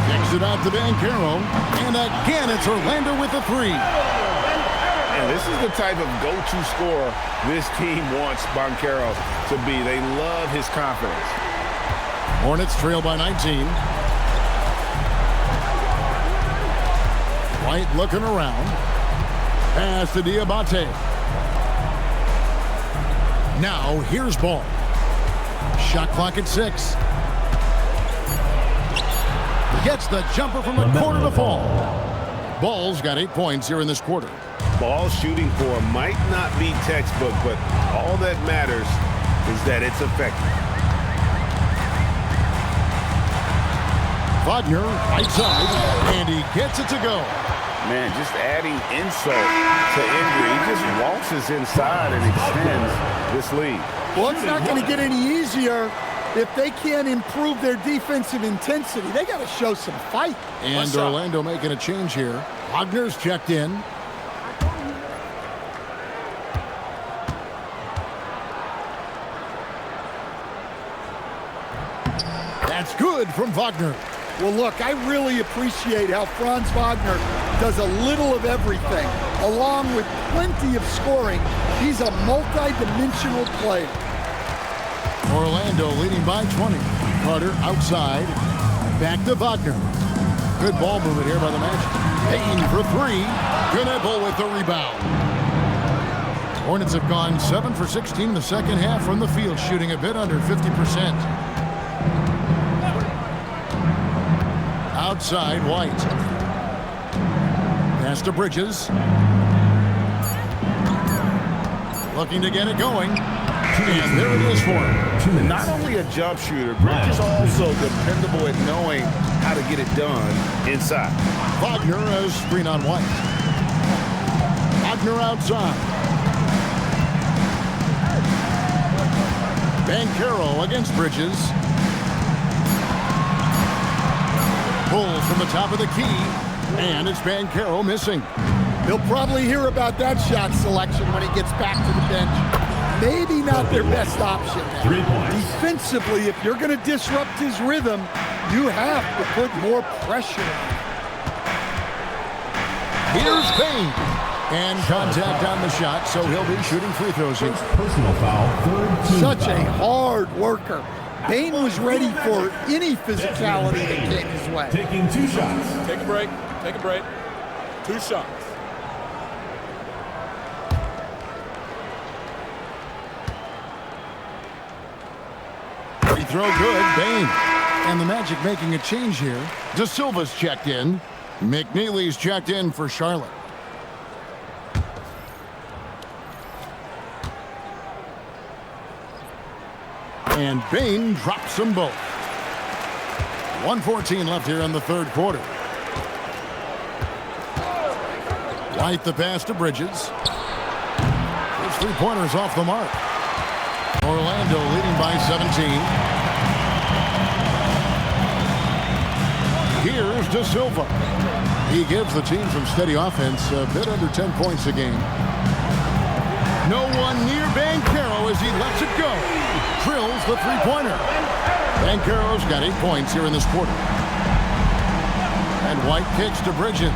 B: Kicks it out to Banchero. And again, it's Orlando with a 3.
C: And this is the type of go-to scorer this team wants Banchero to be. They love his confidence.
B: Hornets trail by 19. White looking around. Pass to Diabate. Now, here's Ball. Shot clock at 6. Gets the jumper from the corner to fall. Ball's got 8 points here in this quarter.
C: Ball shooting for might not be textbook, but all that matters is that it's effective.
B: Wagner, right side, and he gets it to go.
C: Man, just adding insult to injury. He just waltzes inside and extends this lead.
D: Well, it's not going to get any easier if they can't improve their defensive intensity. They got to show some fight.
B: And Orlando making a change here. Wagner's checked in. That's good from Wagner.
D: Well, look, I really appreciate how Franz Wagner does a little of everything. Along with plenty of scoring, he's a multi-dimensional player.
B: Orlando leading by 20. Carter outside. Back to Wagner. Good ball movement here by the Magic. Payne for 3. Gnebel with the rebound. Hornets have gone 7 for 16 in the second half from the field, shooting a bit under 50%. Outside, White. Pass to Bridges. Looking to get it going. And there it is for him.
C: Not only a jump shooter, Bridges also dependable at knowing how to get it done inside.
B: Wagner as screen on White. Wagner outside. Banchero against Bridges. Pulls from the top of the key, and it's Banchero missing.
D: He'll probably hear about that shot selection when he gets back to the bench. Maybe not their best option. Defensively, if you're going to disrupt his rhythm, you have to put more pressure on him.
B: Here's Payne. And contact on the shot, so he'll be shooting free throws here.
G: Personal foul, third team
D: Such a
G: foul.
D: hard worker. Payne was ready for any physicality that came his way.
G: Taking 2 shots.
M: Take a break. Take a break. 2 shots.
B: Free throw good, Bane. And the Magic making a change here. De Silva's checked in. McNeely's checked in for Charlotte. And Bane drops them both. 1:14 left here in the third quarter. White the pass to Bridges. His three-pointers off the mark. Orlando leading by 17. Here's De Silva. He gives the team some steady offense, a bit under 10 points a game. No one near Banchero as he lets it go. Drills the three-pointer. Banchero's got 8 points here in this quarter. And White kicks to Bridges.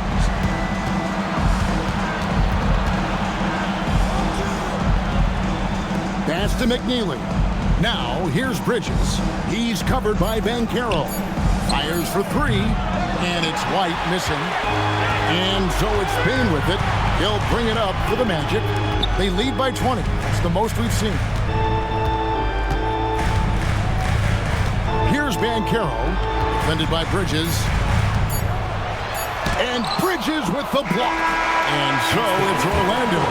B: Pass to McNeely. Now, here's Bridges. He's covered by Banchero. Fires for 3. And it's White missing. And so it's Payne with it. He'll bring it up for the Magic. They lead by 20. It's the most we've seen. Here's Banchero, defended by Bridges. And Bridges with the block. And so it's Orlando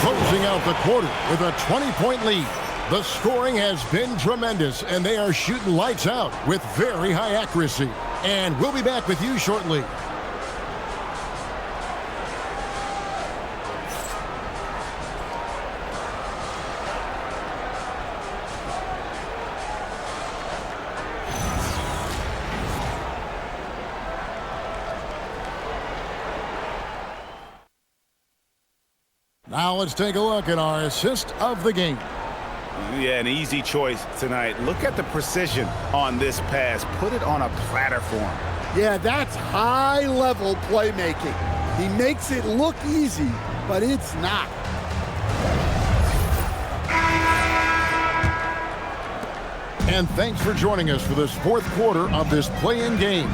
B: closing out the quarter with a 20-point lead. The scoring has been tremendous, and they are shooting lights out with very high accuracy. And we'll be back with you shortly. Now let's take a look at our assist of the game.
C: Yeah, an easy choice tonight. Look at the precision on this pass. Put it on a platter for him.
D: Yeah, that's high-level playmaking. He makes it look easy, but it's not.
B: And thanks for joining us for this fourth quarter of this play-in game.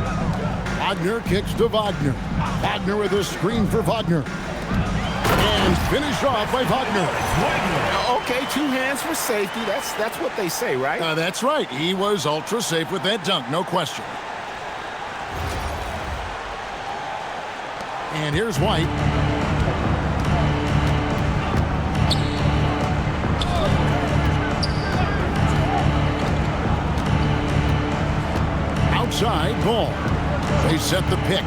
B: Wagner kicks to Wagner. Wagner with a screen for Wagner. And finished off by Wagner.
C: Okay, 2 hands for safety. That's what they say, right?
B: That's right. He was ultra safe with that dunk, no question. And here's White. Outside, Ball. They set the pick.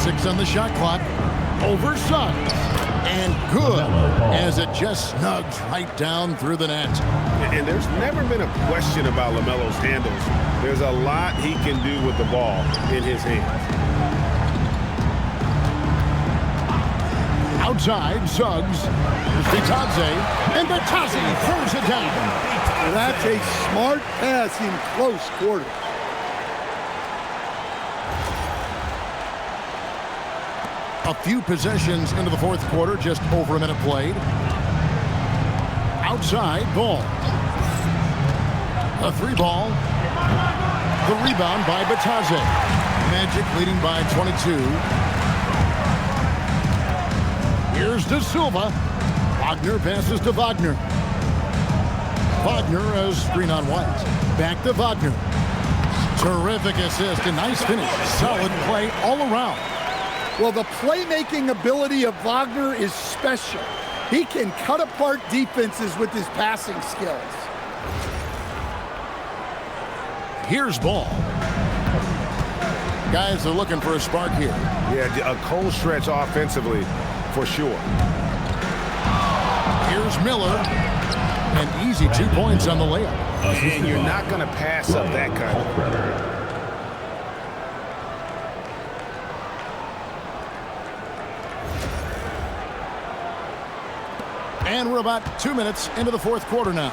B: 6 on the shot clock. Over Suggs. And good, as it just snugs right down through the net.
I: And there's never been a question about LaMelo's handles. There's a lot he can do with the ball in his hands.
B: Outside, Suggs. Here's Bitadze. And Bitadze throws it down.
D: That's a smart pass in close quarters.
B: A few possessions into the fourth quarter, just over a minute played. Outside, Ball. A 3-ball. The rebound by Bitadze. Magic leading by 22. Here's De Silva. Wagner passes to Wagner. Wagner a screen on White. Back to Wagner. Terrific assist, a nice finish. Solid play all around.
D: Well, the playmaking ability of Wagner is special. He can cut apart defenses with his passing skills.
B: Here's Ball. Guys are looking for a spark here.
I: Yeah, a cold stretch offensively, for sure.
B: Here's Miller. An easy 2 points on the layup.
I: And you're not going to pass up that kind of...
B: And we're about 2 minutes into the fourth quarter now.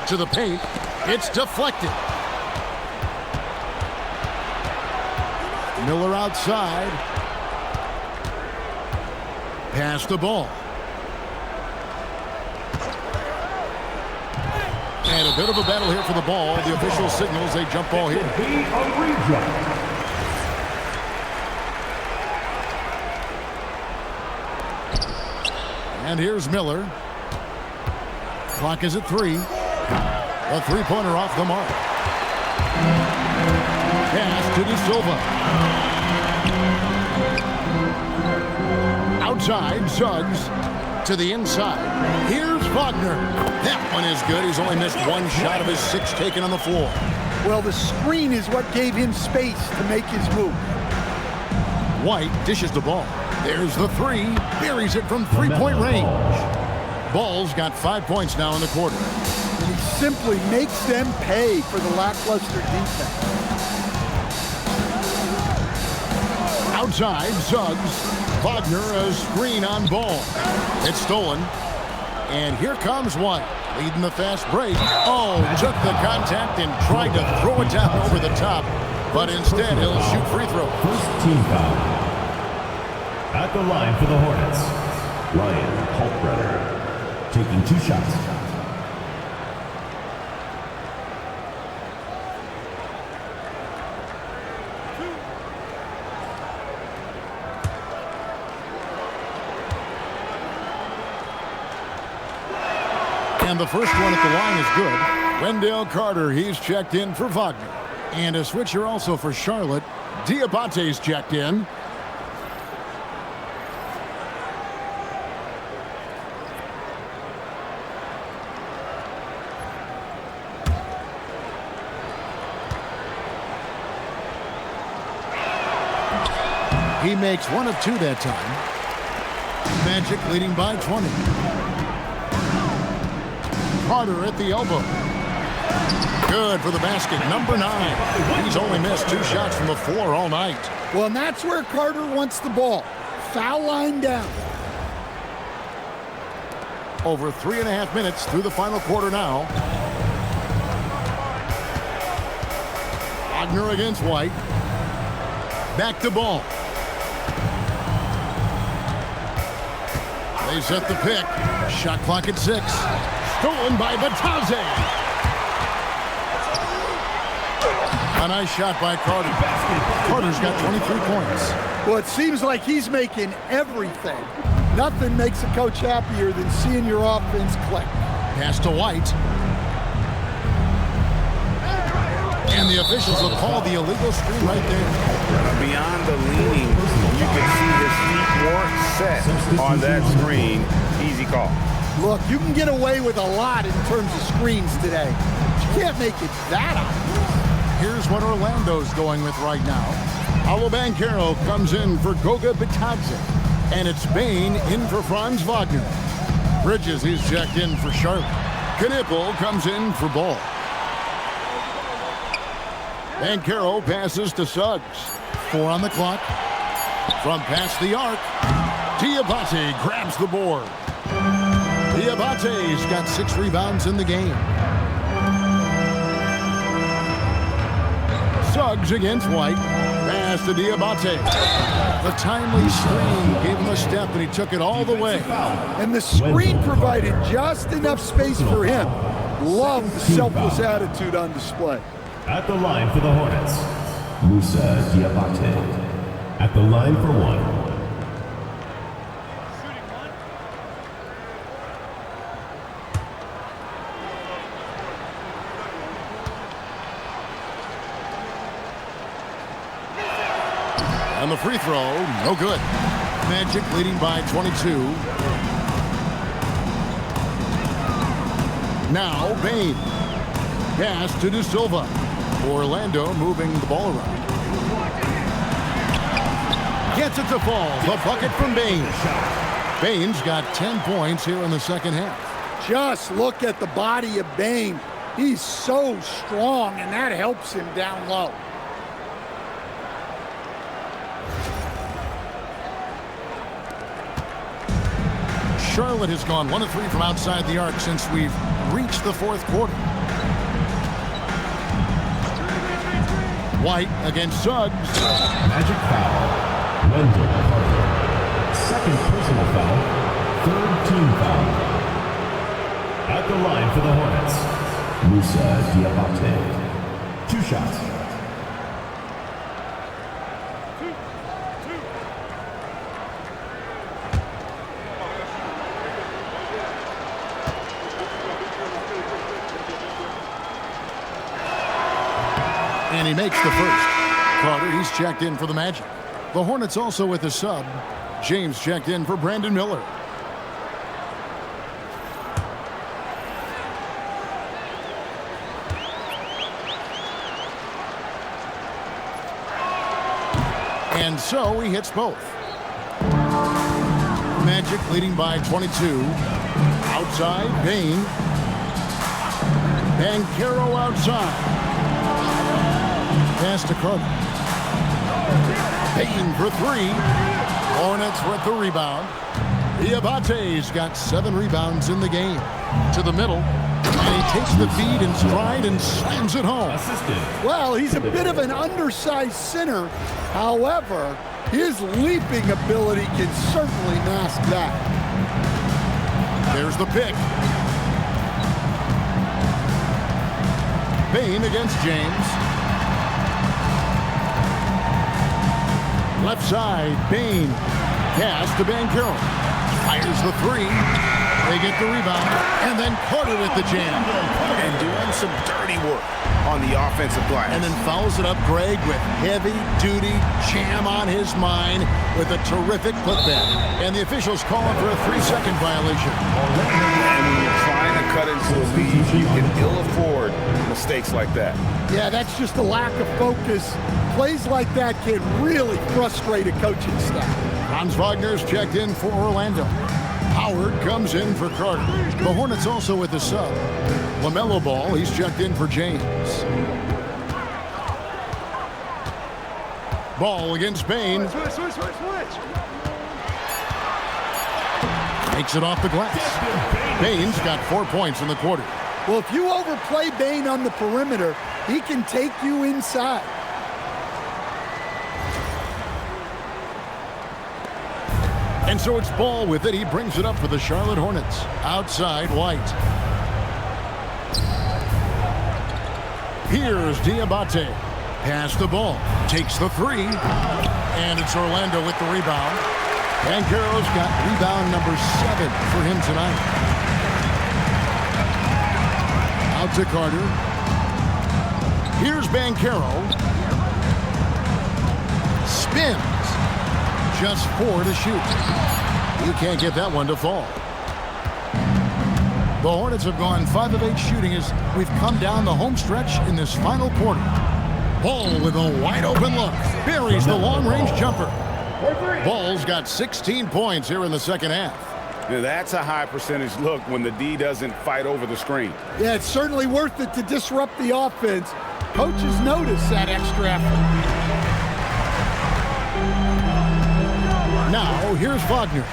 B: To the paint. It's deflected. Miller outside. Pass the ball. And a bit of a battle here for the ball. The official signals a jump ball here. And here's Miller. Clock is at 3. A 3-pointer off the mark. Pass to De Silva. Outside, Suggs to the inside. Here's Wagner. That one is good. He's only missed 1 shot of his 6 taken on the floor.
D: Well, the screen is what gave him space to make his move.
B: White dishes the ball. There's the 3. Buries it from 3-point range. Ball's got 5 points now in the quarter.
D: And he simply makes them pay for the lackluster defense.
B: Outside, Suggs. Wagner a screen on Ball. It's stolen. And here comes White, leading the fast break. Oh, took the contact and tried to throw it down over the top. But instead, he'll shoot free throw.
G: First team foul. At the line for the Hornets, Ryan Hultbreder, taking 2 shots.
B: And the first one at the line is good. Wendell Carter, he's checked in for Wagner. And a switcher also for Charlotte. Diabate's checked in. He makes 1 of 2 that time. Magic leading by 20. Carter at the elbow. Good for the basket. Number 9. He's only missed 2 shots from the floor all night.
D: Well, and that's where Carter wants the ball. Foul line down.
B: Over 3.5 minutes through the final quarter now. Wagner against White. Back to ball. They set the pick. Shot clock at 6. Stolen by Bataze. A nice shot by Carter. Carter's got 23 points.
D: Well, it seems like he's making everything. Nothing makes a coach happier than seeing your offense click.
B: Pass to White. And the officials will call the illegal screen right there.
C: Beyond the leaning, you can see his feet weren't set on that screen. Easy call.
D: Look, you can get away with a lot in terms of screens today. You can't make it that obvious.
B: Here's what Orlando's going with right now. Paolo Banchero comes in for Goga Bitadze. And it's Bain in for Franz Wagner. Bridges, he's checked in for Charlotte. Knipple comes in for Ball. Banchero passes to Suggs. 4 on the clock. From past the arc, Diabate grabs the board. Diabate's got 6 rebounds in the game. Suggs against White. Pass to Diabate. The timely screen gave him a step, and he took it all the way.
D: And the screen provided just enough space for him. Love the selfless attitude on display.
G: At the line for the Hornets, Musa Diabate. At the line for 1.
B: And the free throw, no good. Magic leading by 22. Now Bain. Pass to De Silva. Orlando moving the ball around. Gets it to fall. The bucket from Bain. Bain's got 10 points here in the second half.
D: Just look at the body of Bain. He's so strong, and that helps him down low.
B: Charlotte has gone 1 of 3 from outside the arc since we've reached the 4th quarter. White against Suggs.
G: Magic foul. Wendell Carter. Second personal foul. 3rd team foul. At the line for the Hornets, Musa Diabate. 2 shots.
B: And he makes the first. Carter, he's checked in for the Magic. The Hornets also with a sub. James checked in for Brandon Miller. And so he hits both. Magic leading by 22. Outside, Bain. Banchero outside. Pass to Carter. Bain for 3. Hornets with the rebound. Diabate's got 7 rebounds in the game. To the middle. And he takes the feed in stride and slams it home.
D: Well, he's a bit of an undersized center. However, his leaping ability can certainly mask that.
B: There's the pick. Bain against James. Left side, Bain. Pass to Banchero. Fires the 3. They get the rebound, and then Carter with the jam.
C: And doing some dirty work on the offensive glass.
B: And then follows it up, Greg, with heavy-duty jam on his mind with a terrific putback. And the officials call him for a 3-second violation.
C: And when you're trying to cut into a lead, you can ill afford mistakes like that.
D: Yeah, that's just a lack of focus. Plays like that can really frustrate a coaching staff.
B: Franz Wagner's checked in for Orlando. Howard comes in for Carter. The Hornets also with the sub. LaMelo Ball, he's checked in for James. Ball against Bain. Takes it off the glass. Bain's got 4 points in the quarter.
D: Well, if you overplay Bain on the perimeter, he can take you inside.
B: And so it's Ball with it. He brings it up for the Charlotte Hornets. Outside, White. Here's Diabate. Pass the ball. Takes the three. And it's Orlando with the rebound. Banchero's got rebound number 7 for him tonight. Out to Carter. Here's Banchero. Spins. Just 4 to shoot. You can't get that one to fall. The Hornets have gone 5 of 8 shooting as we've come down the home stretch in this final quarter. Ball with a wide open look. Buries the long-range jumper. Ball's got 16 points here in the second half.
C: Now that's a high percentage look when the D doesn't fight over the screen.
D: Yeah, it's certainly worth it to disrupt the offense. Coaches notice that extra effort.
B: Now, here's Wagner.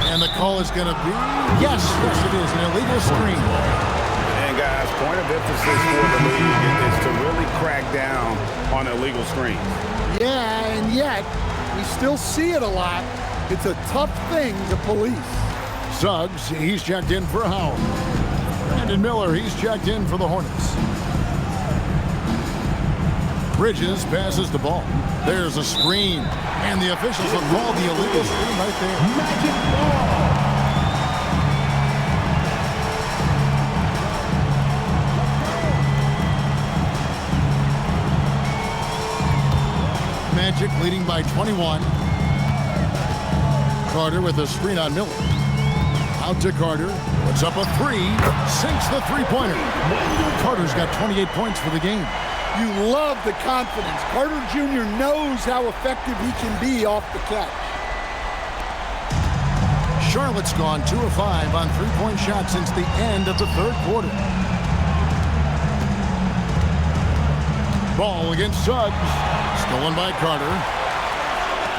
B: And the call is going to be, yes, it is, an illegal screen.
C: And guys, point of emphasis for the league is to really crack down on illegal screens.
D: Yeah, and yet, we still see it a lot. It's a tough thing to police.
B: Suggs, he's checked in for Howard. Brandon Miller, he's checked in for the Hornets. Bridges passes the ball. There's a screen. And the officials have called the illegal screen right there.
G: Magic ball.
B: Magic leading by 21. Carter with a screen on Miller. Out to Carter. Puts up a 3. Sinks the three-pointer. Carter's got 28 points for the game.
D: You love the confidence. Carter Jr. knows how effective he can be off the catch.
B: Charlotte's gone 2 of 5 on three-point shots since the end of the third quarter. Ball against Suggs. Stolen by Carter.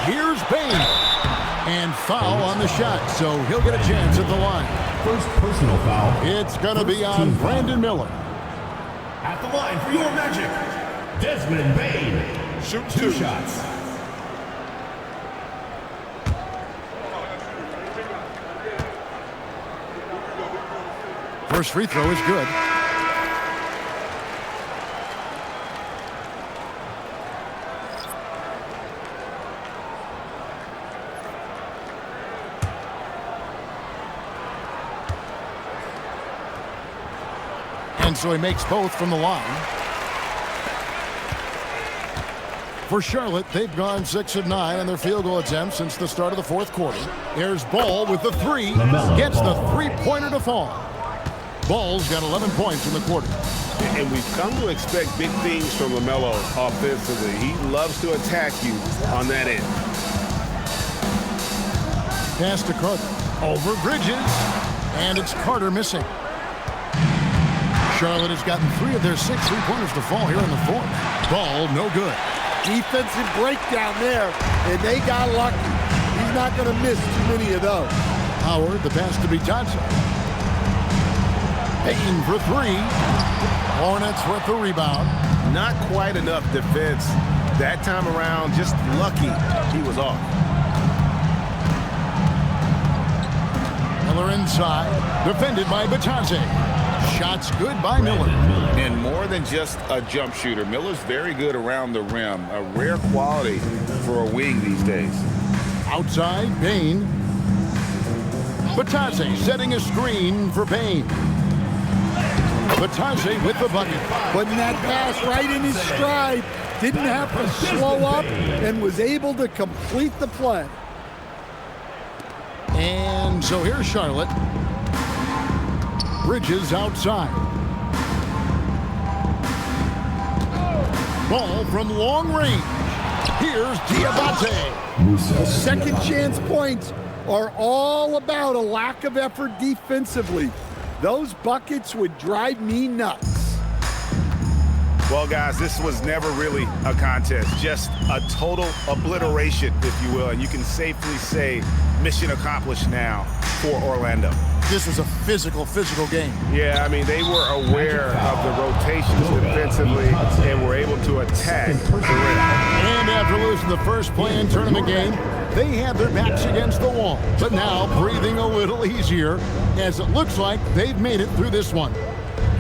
B: Here's Bain. And foul on the shot, so he'll get a chance at the line.
G: First personal foul.
B: It's going to be on Brandon Miller.
G: At the line for your Magic, Desmond Bain.
M: Shoot
G: 2 shots.
B: First free throw is good. And so he makes both from the line. For Charlotte, they've gone 6 of 9 on their field goal attempts since the start of the fourth quarter. There's Ball with the 3. Gets the three-pointer to fall. Ball's got 11 points in the quarter.
I: And we've come to expect big things from LaMelo offensively. He loves to attack you on that end.
B: Pass to Carter. Over Bridges. And it's Carter missing. Charlotte has gotten 3 of their 6 three-pointers to fall here in the fourth. Ball, no good.
D: Defensive breakdown there, and they got lucky. He's not going to miss too many of those.
B: Howard, the pass to Johnson. Bain for 3. Hornets with the rebound.
I: Not quite enough defense that time around. Just lucky he was off.
B: Miller inside. Defended by Batadze. Shots good by Miller.
C: And more than just a jump shooter, Miller's very good around the rim. A rare quality for a wing these days.
B: Outside, Bain. Batase setting a screen for Payne. Batase with the bucket.
D: Putting that pass right in his stride. Didn't have to slow up and was able to complete the play.
B: And so here's Charlotte. Bridges outside. Ball from long range. Here's Diabate.
D: Second chance points are all about a lack of effort defensively. Those buckets would drive me nuts.
C: Well, guys, this was never really a contest, just a total obliteration, if you will. And you can safely say mission accomplished now for Orlando.
B: This was a physical game.
I: Yeah, I mean, they were aware of the rotations defensively and were able to attack the rim.
B: And after losing the first play-in tournament game, they had their backs against the wall. But now breathing a little easier, as it looks like they've made it through this one.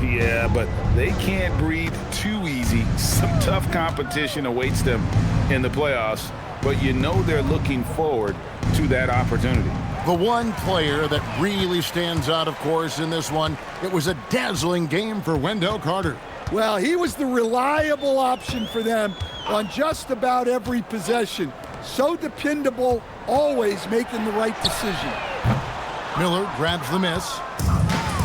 C: Yeah, but they can't breathe too easy. Some tough competition awaits them in the playoffs, but you know they're looking forward to that opportunity.
B: The one player that really stands out, of course, in this one, it was a dazzling game for Wendell Carter.
D: Well, he was the reliable option for them on just about every possession. So dependable, always making the right decision.
B: Miller grabs the miss,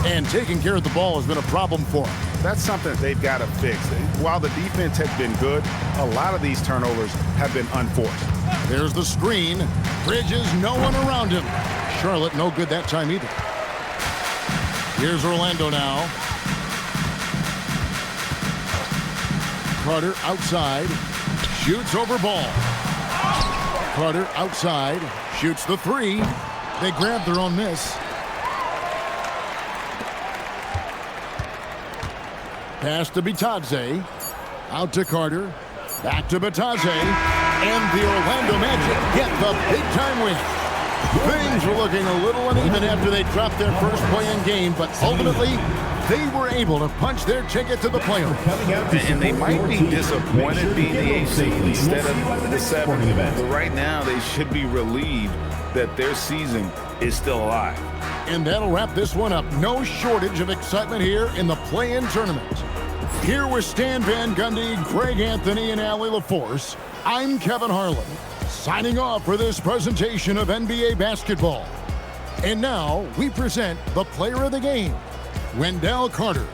B: and taking care of the ball has been a problem for him.
C: That's something they've got to fix. While the defense has been good, a lot of these turnovers have been unforced.
B: There's the screen. Bridges, no one around him. Charlotte, no good that time either. Here's Orlando now. Carter outside. Shoots over ball. Carter outside. Shoots the three. They grab their own miss. Pass to Batase. Out to Carter. Back to Batase. And the Orlando Magic get the big-time win. Things were looking a little uneven after they dropped their first play-in game, but ultimately, they were able to punch their ticket to the playoffs.
C: And they might be disappointed being the 8th seed instead of the 7th. But right now, they should be relieved that their season is still alive.
B: And that'll wrap this one up. No shortage of excitement here in the play-in tournament. Here with Stan Van Gundy, Greg Anthony, and Allie LaForce, I'm Kevin Harlan, signing off for this presentation of NBA basketball. And now we present the player of the game, Wendell Carter.